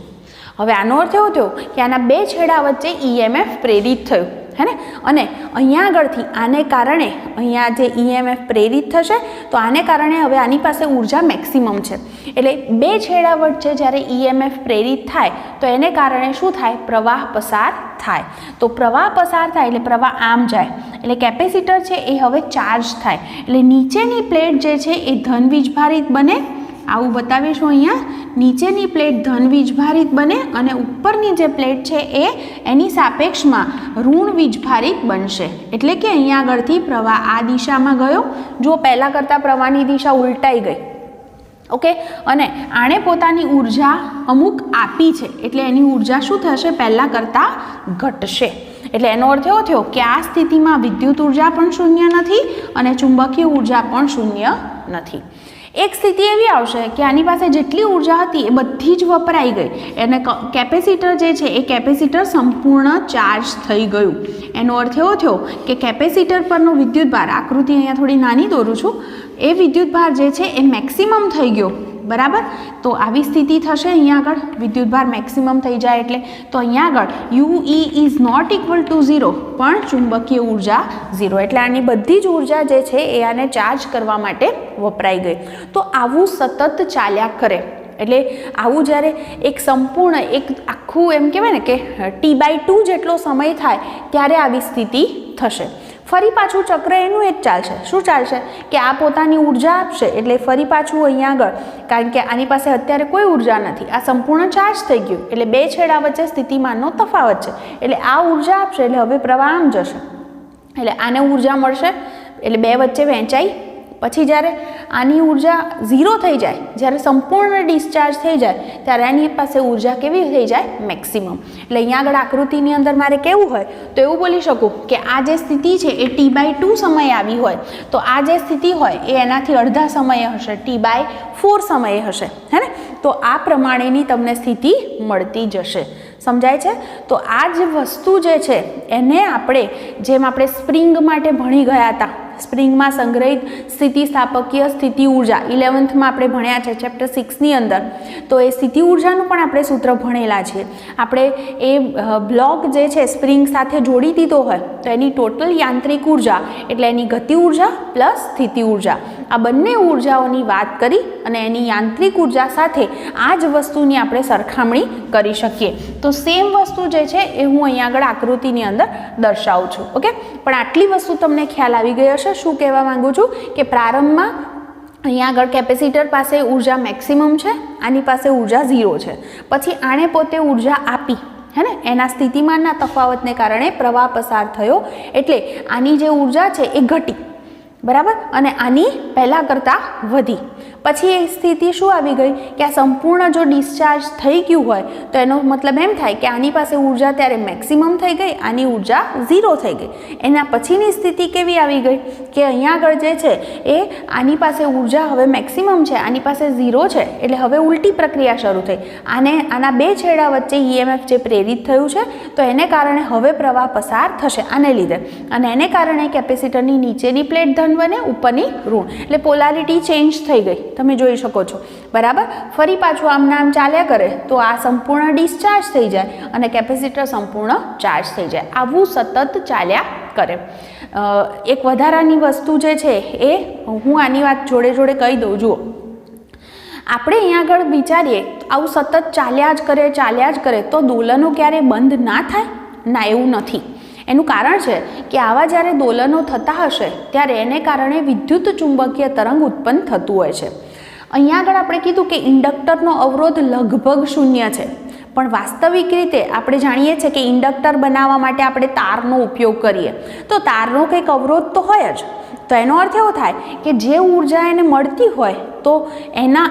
હવે આનો અર્થ એવો થયો કે આના બે છેડા વચ્ચે EMF પ્રેરિત થયું, હે ને? અને અહીંયા આગળથી આને કારણે અહીંયા જે EMF પ્રેરિત થશે તો આને કારણે હવે આની પાસે ઉર્જા મેક્સિમમ છે. એટલે બે છેડા વચ્ચે જ્યારે EMF પ્રેરિત થાય તો એને કારણે શું થાય? પ્રવાહ પસાર થાય. તો પ્રવાહ પસાર થાય એટલે પ્રવાહ આમ જાય એટલે કેપેસિટર છે એ હવે ચાર્જ થાય. એટલે નીચેની પ્લેટ જે છે એ ધન વીજભારિત બને. આવું બતાવીશું અહીંયા. નીચેની પ્લેટ ધન વીજભારિત બને અને ઉપરની જે પ્લેટ છે એ એની સાપેક્ષમાં ઋણ વીજભારિત બનશે. એટલે કે અહીંયા આગળથી પ્રવાહ આ દિશામાં ગયો, જો પહેલાં કરતાં પ્રવાહની દિશા ઉલટાઈ ગઈ. ઓકે, અને આણે પોતાની ઉર્જા અમુક આપી છે એટલે એની ઉર્જા શું થશે? પહેલાં કરતાં ઘટશે. એટલે એનો અર્થ એવો થયો કે આ સ્થિતિમાં વિદ્યુત ઉર્જા પણ શૂન્ય નથી અને ચુંબકીય ઉર્જા પણ શૂન્ય નથી. એક સ્થિતિ એવી આવશે કે આની પાસે જેટલી ઉર્જા હતી એ બધી જ વપરાઈ ગઈ અને કેપેસિટર જે છે એ કેપેસિટર સંપૂર્ણ ચાર્જ થઈ ગયું. એનો અર્થ એવો થયો કે કેપેસિટર પરનો વિદ્યુતભાર, આકૃતિ અહીંયા થોડી નાની દોરું છું, એ વિદ્યુતભાર જે છે એ મેક્સિમમ થઈ ગયો. બરાબર? તો આવી સ્થિતિ થશે અહીંયા આગળ વિદ્યુતભાર મેક્સિમમ થઈ જાય એટલે. તો અહીંયા આગળ UE is not equal to 0 પણ ચુંબકીય ઉર્જા 0. એટલે આની બધી જ ઉર્જા જે છે એ આને ચાર્જ કરવા માટે વપરાઈ ગઈ. તો આવું સતત ચાલ્યા કરે. એટલે આવું જ્યારે એક સંપૂર્ણ એક આખું એમ કહેવાય ને કે T/2 જેટલો સમય થાય ત્યારે આવી સ્થિતિ થશે. ફરી પાછું ચક્ર એનું એ જ ચાલશે. શું ચાલશે? કે આ પોતાની ઉર્જા આપશે એટલે ફરી પાછું અહીંયા આગળ, કારણ કે આની પાસે અત્યારે કોઈ ઉર્જા નથી, આ સંપૂર્ણ ચાર્જ થઈ ગયું એટલે બે છેડા વચ્ચે સ્થિતિમાનનો તફાવત છે. એટલે આ ઉર્જા આપશે એટલે હવે પ્રવાહ આમ જશે એટલે આને ઉર્જા મળશે એટલે બે વચ્ચે વહેંચાઈ. પછી જ્યારે આની ઉર્જા 0 થઈ જાય, જ્યારે સંપૂર્ણ ડિસ્ચાર્જ થઈ જાય ત્યારે આની પાસે ઉર્જા કેવી થઈ જાય? મેક્સિમમ. એટલે અહીંયા આગળ આકૃતિની અંદર મારે કેવું હોય તો એવું બોલી શકું કે આ જે સ્થિતિ છે એ T/2 સમયે આવી હોય તો આ જે સ્થિતિ હોય એ એનાથી અડધા સમયે હશે, T/4 સમયે હશે, હે ને? તો આ પ્રમાણેની તમને સ્થિતિ મળતી જશે. સમજાય છે? તો આ જ વસ્તુ જે છે એને આપણે જેમ આપણે સ્પ્રિંગ માટે ભણી ગયા હતા, સ્પ્રિંગમાં સંગ્રહિત સ્થિતિસ્થાપકીય સ્થિતિ ઉર્જા 11થમાં આપણે ભણ્યા છે ચેપ્ટર 6ની અંદર, તો એ સ્થિતિ ઉર્જાનું પણ આપણે સૂત્ર ભણેલા છે. આપણે એ બ્લોક જે છે સ્પ્રિંગ સાથે જોડી દીધો હોય તો એની ટોટલ યાંત્રિક ઉર્જા એટલે એની ગતિ ઉર્જા પ્લસ સ્થિતિ ઉર્જા, આ બંને ઉર્જાઓની વાત કરી અને એની યાંત્રિક ઉર્જા સાથે આ જ વસ્તુની આપણે સરખામણી કરી શકીએ. તો સેમ વસ્તુ જે છે એ હું અહીંયા આગળ આકૃતિની અંદર દર્શાવું છું. ઓકે, પણ આટલી વસ્તુ તમને ખ્યાલ આવી ગઈ હશે. શું કહેવા માંગુ છું કે પ્રારંભમાં અહીંયા આગળ કેપેસિટર પાસે ઉર્જા મેક્સિમમ છે, આની પાસે ઉર્જા 0 છે. પછી આણે પોતે ઉર્જા આપી, હે ને, એના સ્થિતિમાનના તફાવતને કારણે પ્રવાહ પસાર થયો એટલે આની જે ઉર્જા છે એ ઘટી, બરાબર, અને આની પહેલાં કરતાં વધી. પછી એ સ્થિતિ શું આવી ગઈ કે આ સંપૂર્ણ જો ડિસ્ચાર્જ થઈ ગયું હોય તો એનો મતલબ એમ થાય કે આની પાસે ઉર્જા ત્યારે મેક્સિમમ થઈ ગઈ, આની ઉર્જા 0 થઈ ગઈ. એના પછીની સ્થિતિ કેવી આવી ગઈ કે અહીંયા આગળ જે છે એ આની પાસે ઉર્જા હવે મેક્સિમમ છે, આની પાસે 0 છે, એટલે હવે ઉલટી પ્રક્રિયા શરૂ થઈ. આના બે છેડા વચ્ચે EMF જે પ્રેરિત થયું છે તો એને કારણે હવે પ્રવાહ પસાર થશે આને લીધે, અને એને કારણે કેપેસિટરની નીચેની પ્લેટ ધન બને, ઉપરની ઋણ, એટલે પોલારિટી ચેન્જ થઈ ગઈ. તમે જોઈ શકો છો, બરાબર. ફરી પાછું આમને આમ ચાલ્યા કરે તો આ સંપૂર્ણ ડિસ્ચાર્જ થઈ જાય અને કેપેસિટર સંપૂર્ણ ચાર્જ થઈ જાય. આવું સતત ચાલ્યા કરે. એક વધારાની વસ્તુ જે છે એ હું આની વાત જોડે જોડે કહી દઉં. જુઓ, આપણે અહીંયા આગળ વિચારીએ આવું સતત ચાલ્યા જ કરે તો દોલનો ક્યારે બંધ ના થાય? ના, એવું નથી. એનું કારણ છે કે આવા જ્યારે દોલનો થતા હશે ત્યારે એને કારણે વિદ્યુત ચુંબકીય તરંગ ઉત્પન્ન થતું હોય છે. અહીંયા આગળ આપણે કીધું કે ઇન્ડક્ટરનો અવરોધ લગભગ 0 છે, પણ વાસ્તવિક રીતે આપણે જાણીએ છીએ કે ઇન્ડક્ટર બનાવવા માટે આપણે તારનો ઉપયોગ કરીએ તો તારનો કંઈક અવરોધ તો હોય જ. તો એનો અર્થ એવો થાય કે જે ઉર્જા એને મળતી હોય તો એના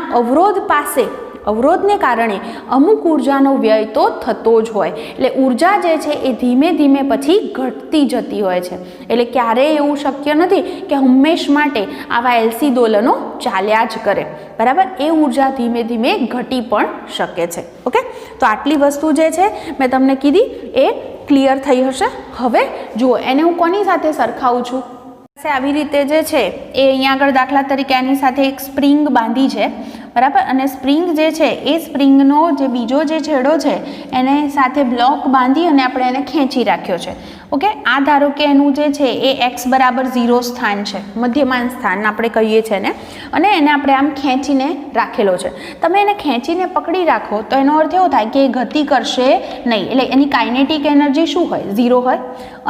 અવરોધને કારણે અમુક ઉર્જાનો વ્યય તો થતો જ હોય. એટલે ઉર્જા જે છે એ ધીમે ધીમે પછી ઘટતી જતી હોય છે. એટલે ક્યારેય એવું શક્ય નથી કે હંમેશ માટે આવા LC દોલનો ચાલ્યા જ કરે, બરાબર. એ ઉર્જા ધીમે ધીમે ઘટી પણ શકે છે. ઓકે, તો આટલી વસ્તુ જે છે મેં તમને કીધી એ ક્લિયર થઈ હશે. હવે જુઓ, એને હું કોની સાથે સરખાવું છું? આવી રીતે જે છે એ અહીંયા આગળ દાખલા તરીકે આની સાથે એક સ્પ્રિંગ બાંધી છે, બરાબર, અને સ્પ્રિંગ જે છે એ સ્પ્રિંગનો જે બીજો જે છેડો છે એને સાથે બ્લોક બાંધી અને આપણે એને ખેંચી રાખ્યો છે. ઓકે, આ ધારો કે એનું જે છે એ x બરાબર 0 સ્થાન છે, મધ્યમાન સ્થાન આપણે કહીએ છીએ ને, અને એને આપણે આમ ખેંચીને રાખેલો છે. તમે એને ખેંચીને પકડી રાખો તો એનો અર્થ એવો થાય કે એ ગતિ કરશે નહીં, એટલે એની કાઇનેટિક એનર્જી શું હોય? 0 હોય.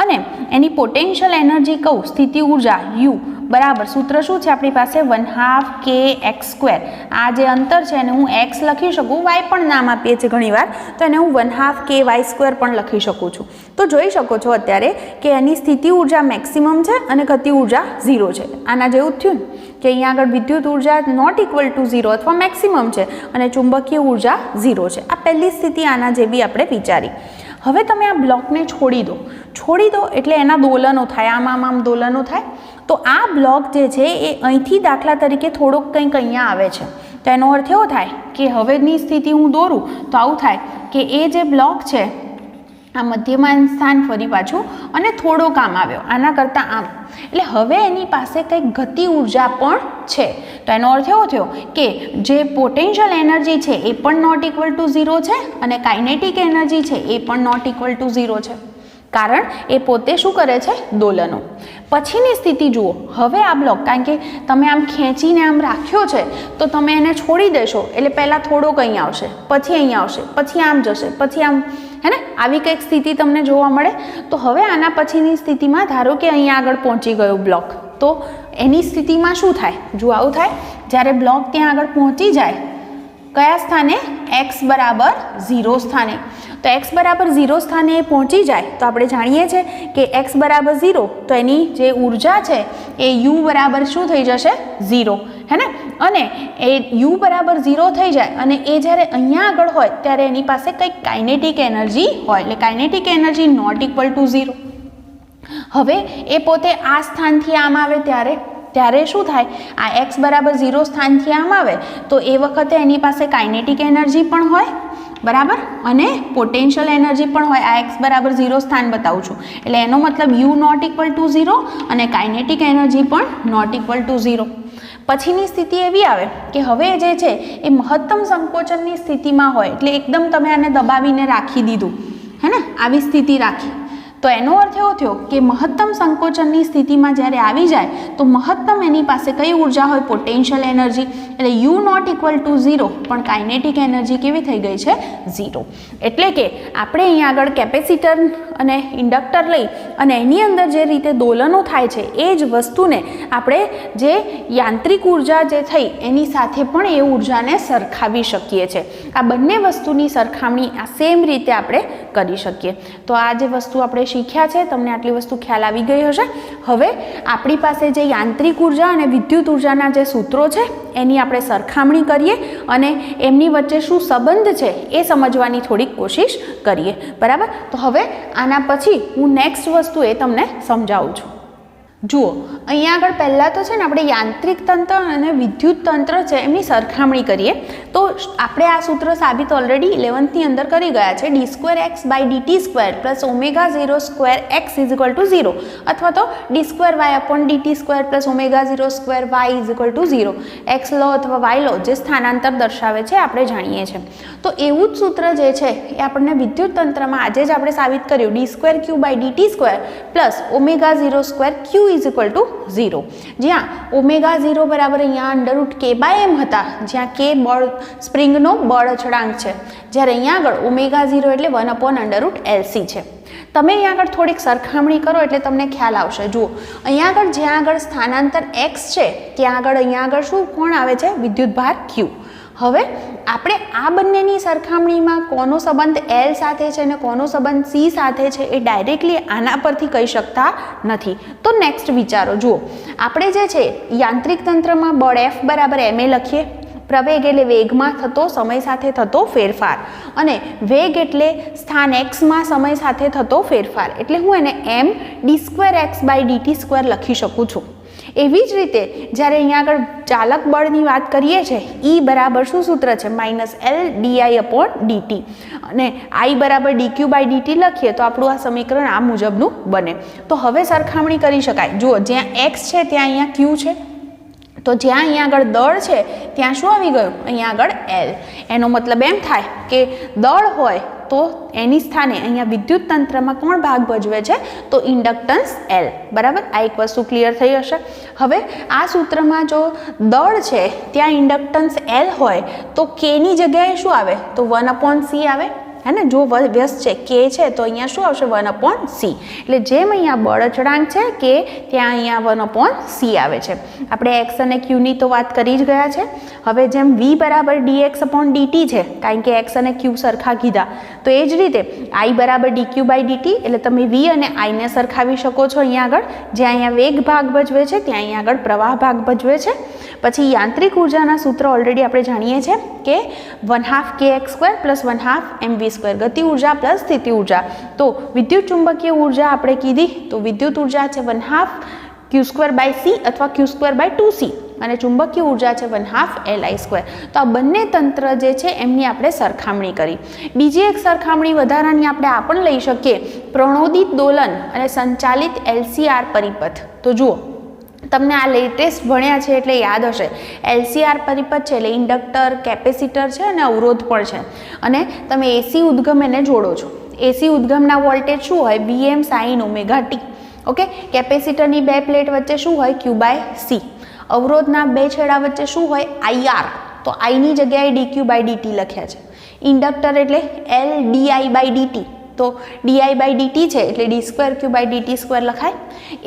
અને એની પોટેન્શિયલ એનર્જી કહું, સ્થિતિ ઉર્જા U બરાબર, સૂત્ર શું છે આપણી પાસે? 1/2 kx². આ જે અંતર છે એને હું x લખી શકું, y પણ નામ આપીએ છીએ ઘણીવાર, તો એને હું 1/2 ky² પણ લખી શકું છું. તો જોઈ શકો છો અત્યારે કે એની સ્થિતિ ઉર્જા મેક્સિમમ છે અને ગતિ ઉર્જા 0 છે. આના જેવું થયું ને કે અહીંયા આગળ વિદ્યુત ઉર્જા નોટ ઇક્વલ ટુ 0 અથવા મેક્સિમમ છે અને ચુંબકીય ઉર્જા 0 છે. આ પહેલી સ્થિતિ આના જેવી આપણે વિચારી. હવે તમે આ બ્લોકને છોડી દો એટલે એના દોલનો થાય, આમ દોલનો થાય. તો આ બ્લોક જે છે એ અહીંથી દાખલા તરીકે થોડોક કંઈક અહીંયા આવે છે, તો એનો અર્થ એવો થાય કે હવેની સ્થિતિ હું દોરું તો આવું થાય કે એ જે બ્લોક છે આ મધ્યમાન સ્થાન ફરી પાછું અને થોડોક આમ આવ્યો, આના કરતાં આમ, એટલે હવે એની પાસે કંઈક ગતિ ઉર્જા પણ છે. તો એનો અર્થ એવો થયો કે જે પોટેન્શિયલ એનર્જી છે એ પણ નોટ ઇક્વલ ટુ 0 છે અને કાઇનેટિક એનર્જી છે એ પણ નોટ ઇક્વલ ટુ 0 છે, કારણ એ પોતે શું કરે છે? દોલનો. પછીની સ્થિતિ જુઓ, હવે આ બ્લોક, કારણ કે તમે આમ ખેંચીને આમ રાખ્યો છે તો તમે એને છોડી દેશો એટલે પહેલાં થોડોક અહીંયા આવશે, પછી અહીંયા આવશે, પછી આમ જશે, પછી આમ, હે ને, આવી કંઈક સ્થિતિ તમને જોવા મળે. તો હવે આના પછીની સ્થિતિમાં ધારો કે અહીંયા આગળ પહોંચી ગયો બ્લોક, તો એની સ્થિતિમાં શું થાય? જો આવું થાય, જ્યારે બ્લોક ત્યાં આગળ પહોંચી જાય કયા સ્થાને? x બરાબર 0 સ્થાને. તો x બરાબર 0 સ્થાને એ પહોંચી જાય તો આપણે જાણીએ છીએ કે x બરાબર 0, તો એની જે ઉર્જા છે એ u બરાબર શું થઈ જશે? 0, હે ને. અને એ u બરાબર 0 થઈ જાય અને એ જ્યારે અહીંયા આગળ હોય ત્યારે એની પાસે કંઈક કાઇનેટિક એનર્જી હોય, એટલે kinetic energy not equal to 0. હવે એ પોતે આ સ્થાનથી આમ આવે ત્યારે શું થાય? આ x બરાબર 0 સ્થાનથી આમ આવે તો એ વખતે એની પાસે કાઇનેટિક એનર્જી પણ હોય બરાબર, અને પોટેન્શિયલ એનર્જી પણ હોય. આ x બરાબર 0 સ્થાન બતાવું છું એટલે એનો મતલબ u નોટ ઇક્વલ ટુ 0 અને કાઇનેટિક એનર્જી પણ નોટ ઇક્વલ ટુ 0. પછીની સ્થિતિ એવી આવે કે હવે જે છે એ મહત્તમ સંકોચનની સ્થિતિમાં હોય એટલે એકદમ તમે આને દબાવીને રાખી દીધું, હે ને, આવી સ્થિતિ રાખી. તો એનો અર્થ એવો થયો કે મહત્તમ સંકોચનની સ્થિતિમાં જ્યારે આવી જાય તો મહત્તમ એની પાસે કઈ ઉર્જા હોય? Potential energy. એટલે u નોટ ઇક્વલ ટુ 0 પણ કાઇનેટિક એનર્જી કેવી થઈ ગઈ છે? 0. એટલે કે આપણે અહીંયા આગળ કેપેસિટર અને ઇન્ડક્ટર લઈ અને એની અંદર જે રીતે દોલનો થાય છે એ જ વસ્તુને આપણે જે યાંત્રિક ઉર્જા જે થઈ એની સાથે પણ એ ઉર્જાને સરખાવી શકીએ છીએ. આ બંને વસ્તુની સરખામણી આ સેમ રીતે આપણે કરી શકીએ. તો આ જે વસ્તુ આપણે શીખ્યા છે, તમને આટલી વસ્તુ ખ્યાલ આવી ગઈ હશે. હવે આપણી પાસે જે યાંત્રિક ઉર્જા અને વિદ્યુત ઉર્જાના જે સૂત્રો છે એની આપણે સરખામણી કરીએ અને એમની વચ્ચે શું સંબંધ છે એ સમજવાની થોડીક કોશિશ કરીએ. બરાબર, તો હવે આના પછી હું નેક્સ્ટ વસ્તુ એ તમને સમજાવું છું. જુઓ, અહીંયા આગળ પહેલાં તો છે ને આપણે યાંત્રિક તંત્ર અને વિદ્યુત તંત્ર છે એમની સરખામણી કરીએ. તો આપણે આ સૂત્ર સાબિત ઓલરેડી 11thની અંદર કરી ગયા છે. d2x/dt² પ્લસ ω02x 0 અથવા તો d2y/dt² પ્લસ ω02y 0. x લો અથવા y લો, જે સ્થાનાંતર દર્શાવે છે આપણે જાણીએ છીએ. તો એવું જ સૂત્ર જે છે એ આપણને વિદ્યુત તંત્રમાં આજે જ આપણે સાબિત કર્યું. d2q/dt² plus ω02q is equal to 0. જ્યાં ω0 બરાબર અહીંયા √k/m હતા, જ્યાં k બળ સ્પ્રિંગનો બળ અચળાંક છે, જ્યારે અહીંયા આગળ ω0 એટલે 1/√LC છે. તમે અહીંયા આગળ થોડીક સરખામણી કરો એટલે તમને ખ્યાલ આવશે. જુઓ, અહીંયા આગળ જ્યાં આગળ સ્થાનાંતર x છે ત્યાં આગળ અહીંયા આગળ શું કોણ આવે છે? વિદ્યુતભાર q. હવે આપણે આ બંનેની સરખામણીમાં કોનો સંબંધ L સાથે છે અને કોનો સંબંધ C સાથે છે એ ડાયરેક્ટલી આના પરથી કહી શકતા નથી. તો નેક્સ્ટ વિચારો. જુઓ, આપણે જે છે યાંત્રિક તંત્રમાં બળ F બરાબર ma લખીએ. પ્રવેગ એટલે વેગમાં થતો સમય સાથે થતો ફેરફાર, અને વેગ એટલે સ્થાન x માં સમય સાથે થતો ફેરફાર, એટલે હું એને m d2x/dt² લખી શકું છું. એવી જ રીતે જ્યારે અહીંયા આગળ ચાલક બળની વાત કરીએ છીએ, E બરાબર શું સૂત્ર છે? -L di/dt, અને I બરાબર dq/dt લખીએ તો આપણું આ સમીકરણ આ મુજબનું બને. તો હવે સરખામણી કરી શકાય. જુઓ, જ્યાં x છે ત્યાં અહીંયા q છે, તો જ્યાં અહીંયા આગળ દળ છે ત્યાં શું આવી ગયું? અહીંયા આગળ L. એનો મતલબ એમ થાય કે દળ હોય તો એની સ્થાને અહીંયા વિદ્યુત તંત્રમાં કોણ ભાગ ભજવે છે? તો ઇન્ડક્ટન્સ L. બરાબર, આ એક વસ્તુ ક્લિયર થઈ હશે. હવે આ સૂત્રમાં જો દળ છે ત્યાં ઇન્ડક્ટન્સ L હોય તો k ની જગ્યાએ શું આવે? તો 1/c આવે, હે ને. જો વ્યસ્ત છે k છે તો અહીંયા શું આવશે? 1/c. એટલે જેમ અહીંયા બળ અચળાંક છે k, ત્યાં અહીંયા 1/c આવે છે. આપણે x અને q ની તો વાત કરી જ ગયા છે. હવે જેમ v બરાબર dx/dt છે, કારણ કે x અને q સરખા કીધા, તો એ જ રીતે I બરાબર dq/dt, એટલે તમે v અને I ને સરખાવી શકો છો. અહીંયા આગળ જ્યાં અહીંયા વેગ ભાગ ભજવે છે ત્યાં અહીંયા આગળ પ્રવાહ ભાગ ભજવે છે. પછી યાંત્રિક ઉર્જાના સૂત્ર ઓલરેડી આપણે જાણીએ છીએ કે 1/2 kx² પ્લસ 1/2 mv², ગતિ ઉર્જા પ્લસ સ્થિતિ ઉર્જા. તો વિદ્યુત ચુંબકીય ઉર્જા આપણે કીધી તો વિદ્યુત ઉર્જા છે 1/2 q²/c અથવા q²/2c, અને ચુંબકીય ઉર્જા છે 1/2 li². તો આ બંને તંત્ર જે છે એમની આપણે સરખામણી કરી. બીજી એક સરખામણી વધારાની આપણે આ પણ લઈ શકીએ, પ્રણોદિત દોલન અને સંચાલિત LCR પરિપથ. તો જુઓ, તમને આ લેટેસ્ટ ભણ્યા છે એટલે યાદ હશે. LCR પરિપથ છે એટલે ઇન્ડક્ટર, કેપેસિટર છે અને અવરોધ પણ છે, અને તમે એસી ઉદ્ગમ એને જોડો છો. એસી ઉદ્ગમના વોલ્ટેજ શું હોય? Vm sin ωt. ઓકે, કેપેસિટરની બે પ્લેટ વચ્ચે શું હોય? q/c. અવરોધના બે છેડા વચ્ચે શું હોય? IR. તો I ની જગ્યાએ dq/dt લખ્યા છે. ઇન્ડક્ટર એટલે L di/dt, તો di/dt છે એટલે d2q/dt² લખાય.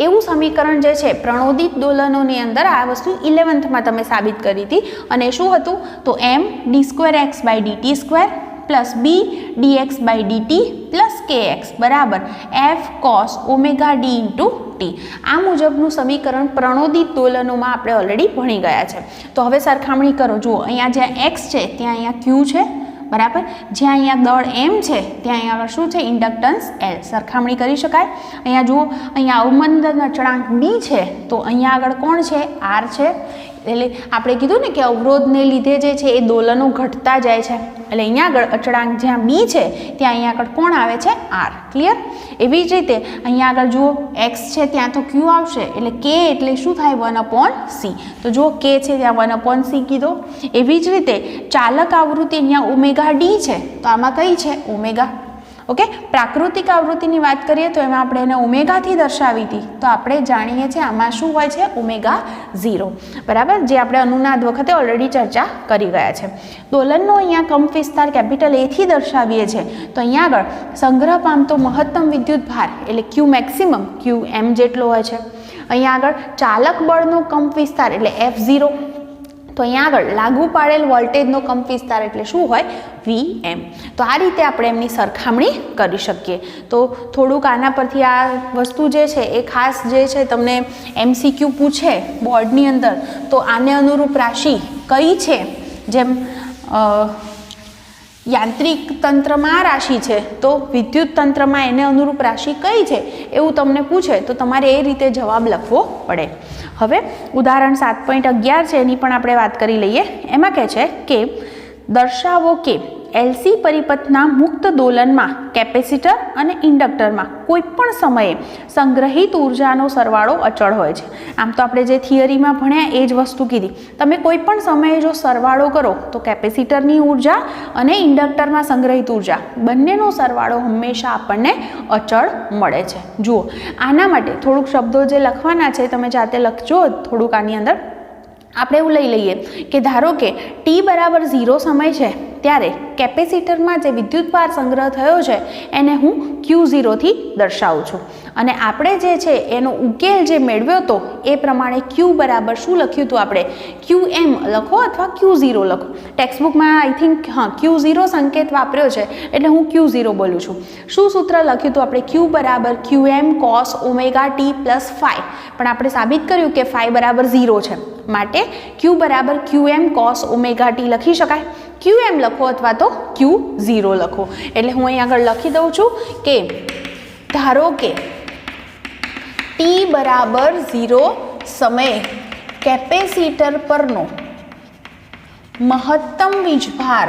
એવું સમીકરણ જે છે પ્રણોદિત દોલનોની અંદર આ વસ્તુ 11thમાં તમે સાબિત કરી હતી, અને શું હતું? તો m d2x/dt² plus b dx/dt plus kx બરાબર f cos ωd × t. આ મુજબનું સમીકરણ પ્રણોદિત દોલનોમાં આપણે ઓલરેડી ભણી ગયા છે. તો હવે સરખામણી કરો. જુઓ, અહીંયા જ્યાં x છે ત્યાં અહીંયા q છે, બરાબર. જ્યાં અહીંયા દળ m છે ત્યાં અહીંયા શું છે? Inductance L. સરખામણી કરી શકાય. અહીંયા જુઓ, અહીંયા અવમંદન અચળાંક b છે, તો અહીંયા આગળ કોણ છે? R છે. એટલે આપણે કીધું ને કે અવરોધને લીધે જે છે એ દોલનો ઘટતા જાય છે, એટલે અહીંયા આગળ અચળાંક જ્યાં બી છે ત્યાં અહીંયા આગળ કોણ આવે છે? આર. ક્લિયર? એવી જ રીતે અહીંયા આગળ જુઓ એક્સ છે ત્યાં તો ક્યુ આવશે, એટલે કે એટલે શું થાય? 1/c. તો જુઓ કે છે ત્યાં 1/c કીધો. એવી જ રીતે ચાલક આવૃત્તિ અહીંયા ઓમેગા ડી છે, તો આમાં કઈ છે? ઓમેગા. ઓકે, પ્રાકૃતિક આવૃત્તિની વાત કરીએ તો એમાં આપણે એને ઓમેગાથી દર્શાવી હતી, તો આપણે જાણીએ છીએ આમાં શું હોય છે? ઓમેગા 0. બરાબર, જે આપણે અનુનાદ વખતે ઓલરેડી ચર્ચા કરી ગયા છે. દોલનનો અહીંયા કંપ વિસ્તાર કેપિટલ એ થી દર્શાવીએ છીએ, તો અહીંયા આગળ સંગ્રહ પામતો મહત્તમ વિદ્યુત ભાર એટલે ક્યુ મેક્સિમમ ક્યુ એમ જેટલો હોય છે. અહીંયા આગળ ચાલક બળનો કંપ વિસ્તાર એટલે F0, તો અહીંયા આગળ લાગુ પાડેલ વોલ્ટેજનો કંપ વિસ્તાર એટલે શું હોય? Vm. તો આ રીતે આપણે એમની સરખામણી કરી શકીએ. તો થોડુંક આના પરથી આ વસ્તુ જે છે એ ખાસ જે છે તમને MCQ પૂછે બોર્ડની અંદર, તો આને અનુરૂપ રાશિ કઈ છે? જેમ યાંત્રિક તંત્રમાં આ રાશિ છે, તો વિદ્યુત તંત્રમાં એને અનુરૂપ રાશિ કઈ છે એવું તમને પૂછે તો તમારે એ રીતે જવાબ લખવો પડે. હવે ઉદાહરણ 7.11 છે એની પણ આપણે વાત કરી લઈએ. એમાં કહે છે કે દર્શાવો કે એલસી પરિપથના મુક્ત દોલનમાં કેપેસિટર અને ઇન્ડક્ટરમાં કોઈપણ સમયે સંગ્રહિત ઉર્જાનો સરવાળો અચળ હોય છે. આમ તો આપણે જે થિયરીમાં ભણ્યા એ જ વસ્તુ કીધી. તમે કોઈપણ સમયે જો સરવાળો કરો તો કેપેસિટરની ઉર્જા અને ઇન્ડક્ટરમાં સંગ્રહિત ઉર્જા બંનેનો સરવાળો હંમેશા આપણને અચળ મળે છે. જુઓ, આના માટે થોડુંક શબ્દો જે લખવાના છે તમે જાતે લખજો થોડુંક આની અંદર. આપણે એવું લઈ લઈએ કે ધારો કે t બરાબર 0 સમય છે ત્યારે કેપેસિટરમાં જે વિદ્યુતભાર સંગ્રહ થયો છે એને હું Q0 થી દર્શાવું છું, અને આપણે જે છે એનો ઉકેલ જે મેળવ્યો હતો એ પ્રમાણે Q બરાબર શું લખ્યું હતું? આપણે Qm લખો અથવા Q0 લખો. ટેક્સ્ટબુકમાં આઈ થિંક Q0 સંકેત વાપર્યો છે એટલે હું Q0 બોલું છું. શું સૂત્ર લખ્યું હતું આપણે? Q બરાબર Qm cos omega t plus phi, પણ આપણે સાબિત કર્યું કે phi બરાબર 0 છે, માટે Q બરાબર Qm cos ઓમેગા t લખી શકાય. Qm લખો અથવા તો Q0 લખો. એટલે હું અહીં આગળ લખી દઉં છું કે ધારો કે t બરાબર 0 સમયે કેપેસિટર પરનો મહત્તમ વીજભાર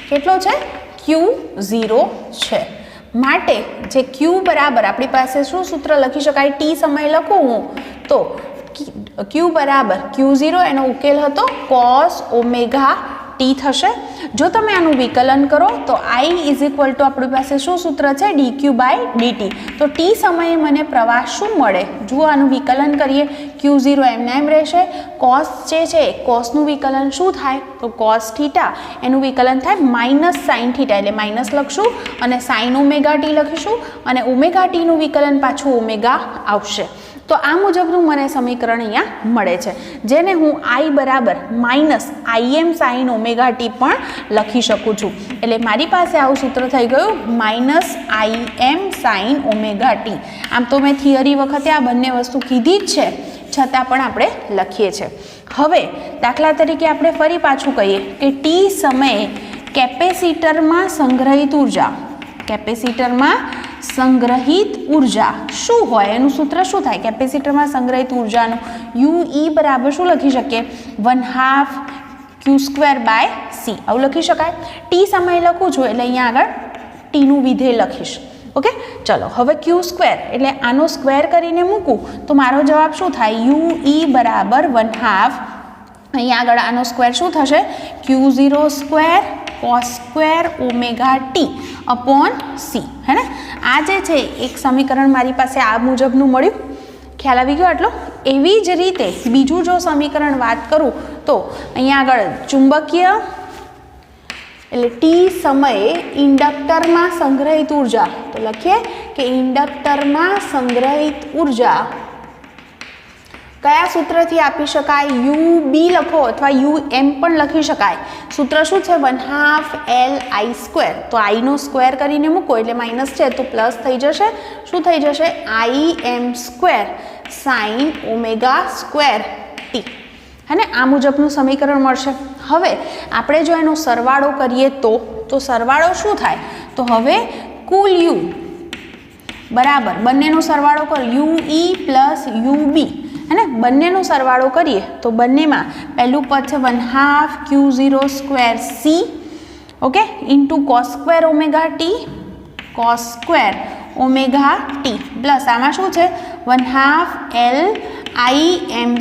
કેટલો છે? Q0 છે. માટે જે Q બરાબર આપણી પાસે શું સૂત્ર લખી શકાય? t સમય લખું હું તો Q બરાબર Q0 એનો ઉકેલ હતો cos ઓમેગા t થશે. જો તમે આનું વિકલન કરો તો I ઇઝ ઇક્વલ ટુ આપણી પાસે શું સૂત્ર છે? dq by dt. તો t સમયે મને પ્રવાહ શું મળે? જુઓ, આનું વિકલન કરીએ. Q0 એમના એમ રહેશે. cos જે છે cosનું વિકલન શું થાય? તો cos થીટા એનું વિકલન થાય માઇનસ સાઇન થીટા, એટલે માઇનસ લખશું અને સાઇન ઓમેગા t લખીશું, અને ઓમેગા t નું વિકલન પાછું ઓમેગા આવશે. તો આ મુજબનું મને સમીકરણ અહીંયા મળે છે, જેને હું I બરાબર minus Im sine omega t પણ લખી શકું છું. એટલે મારી પાસે આવું સૂત્ર થઈ ગયું minus Im sine omega t. આમ તો મેં થિયરી વખતે આ બંને વસ્તુ કીધી જ છે, છતાં પણ આપણે લખીએ છીએ. હવે દાખલા તરીકે આપણે ફરી પાછું કહીએ કે t સમયે કેપેસિટરમાં સંગ્રહિત ઉર્જા, કેપેસિટરમાં સંગ્રહિત ઉર્જા શું હોય? એનું સૂત્ર શું થાય? કેપેસિટરમાં સંગ્રહિત ઉર્જાનું UE બરાબર શું લખી શકીએ? 1/2 Q²/c આવું લખી શકાય. t સમય લખું છું એટલે અહીંયા આગળ t નું વિધેય લખીશ. ઓકે, ચલો હવે Q² એટલે આનો સ્ક્વેર કરીને મૂકું તો મારો જવાબ શું થાય? UE બરાબર 1/2, અહીંયા આગળ આનો સ્ક્વેર શું થશે? Q0² cos² omega t upon c. હે ને? આ જે છે એક સમીકરણ મારી પાસે આ મુજબનું મળ્યું. ખ્યાલ આવી ગયો આટલો? એવી જ રીતે બીજું જો સમીકરણ વાત કરું તો અહીંયા આગળ ચુંબકીય એટલે t સમયે ઇન્ડક્ટરમાં સંગ્રહિત ઉર્જા, તો લખીએ કે ઇન્ડક્ટરમાં સંગ્રહિત ઉર્જા કયા સૂત્રથી આપી શકાય? UB લખો અથવા UM પણ લખી શકાય. સૂત્ર શું છે? 1/2 Li². તો I નો સ્ક્વેર કરીને મૂકો એટલે માઇનસ છે તો પ્લસ થઈ જશે. શું થઈ જશે? Im² sine omega square t. હે ને? આ મુજબનું સમીકરણ મળશે. હવે આપણે જો એનો સરવાળો કરીએ તો સરવાળો શું થાય? તો હવે કુલ U બરાબર બંનેનો સરવાળો કરો UE પ્લસ UB है ने બંનેનો સરવાળો કરીએ તો બંનેમાં પહેલું પદ છે 1/2 Q0² C okay into cos square omega T cos square omega t plus આમાં શું છે 1/2 LIM²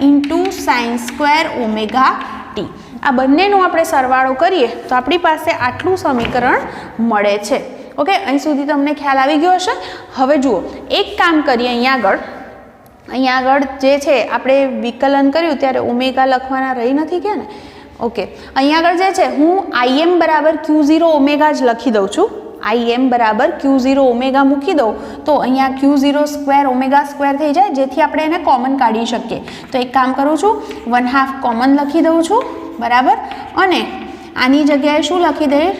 into sine square omega T આ બંનેનો આપણે સરવાળો કરીએ તો આપણી પાસે આટલું સમીકરણ મળે છે ઓકે અહીં સુધી તમને ખ્યાલ આવી ગયો હશે હવે જુઓ એક કામ કરીએ અહીંયા આગળ જે છે આપણે વિકલન કર્યું ત્યારે ઓમેગા લખવાના રહી નથી ગયા ને ઓકે અહીંયા આગળ જે છે હું IM બરાબર Q0 ઓમેગા જ લખી દઉં છું IM બરાબર Q0 ઓમેગા મૂકી દઉં તો અહીંયા Q0² ઓમેગા સ્ક્વેર થઈ જાય જેથી આપણે એને કોમન કાઢી શકીએ તો એક કામ કરું છું 1/2 કોમન લખી દઉં છું બરાબર અને આની જગ્યાએ શું લખી દઈએ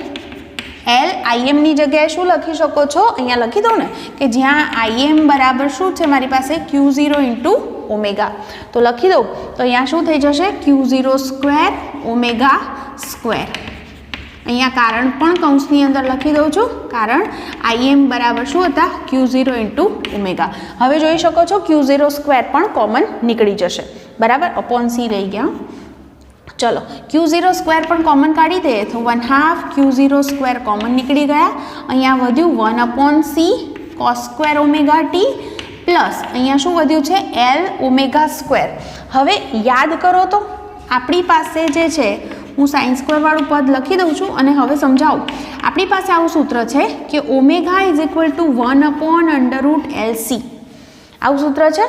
LIM ની જગ્યાએ શું લખી શકો છો અહીંયા લખી દઉં ને કે જ્યાં IM બરાબર શું છે મારી પાસે Q0 ઇન્ટુ ઓમેગા તો લખી દઉં તો અહીંયા શું થઈ જશે Q0² ઓમેગા સ્ક્વેર અહીંયા કારણ પણ કૌંસની અંદર લખી દઉં છું કારણ IM બરાબર શું હતા Q0 ઇન્ટુ ઓમેગા હવે જોઈ શકો છો Q0² પણ કોમન નીકળી જશે બરાબર અપોન C રહી ગયા ચલો Q0² પણ કોમન કાઢી દઈએ તો 1/2 Q0² કોમન નીકળી ગયા અહીંયા વધ્યું 1/C cos square omega t plus અહીંયા શું વધ્યું છે L ઓમેગા² હવે યાદ કરો તો આપણી પાસે જે છે હું સાઇન સ્ક્વેર વાળું પદ લખી દઉં છું અને હવે સમજાવું આપણી પાસે આવું સૂત્ર છે કે omega is equal two 1/√LC આવું સૂત્ર છે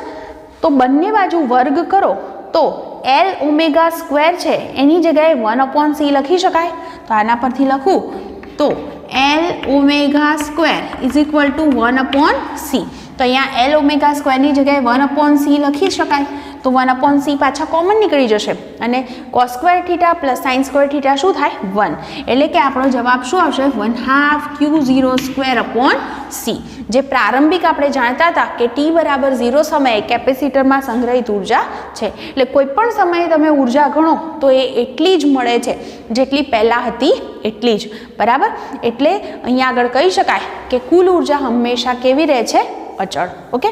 તો બંને બાજુ વર્ગ કરો તો L ઓમેગા² છે એની જગ્યાએ 1/C લખી શકાય તો આના પરથી લખું તો L omega is equal to 1/C તો અહીંયા L ઓમેગા² ની જગ્યાએ 1/C લખી શકાય તો 1/C પાછા કોમન નીકળી જશે અને cos square theta plus sine square theta શું થાય 1 એટલે કે આપણો જવાબ શું આવશે 1/2 Q0²/C જે પ્રારંભિક આપણે જાણતા હતા કે t બરાબર 0 સમયે કેપેસિટરમાં સંગ્રહિત ઉર્જા છે એટલે કોઈ પણ સમયે તમે ઉર્જા ગણો તો એ એટલી જ મળે છે જેટલી પહેલાં હતી એટલી જ બરાબર એટલે અહીંયા આગળ કહી શકાય કે કુલ ઉર્જા હંમેશા કેવી રહે છે અચળ ઓકે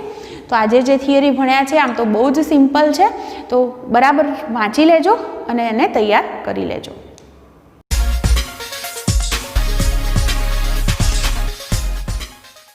તો આજે જે થિયરી ભણ્યા છે આમ તો બહુ જ સિમ્પલ છે તો બરાબર વાંચી લેજો અને એને તૈયાર કરી લેજો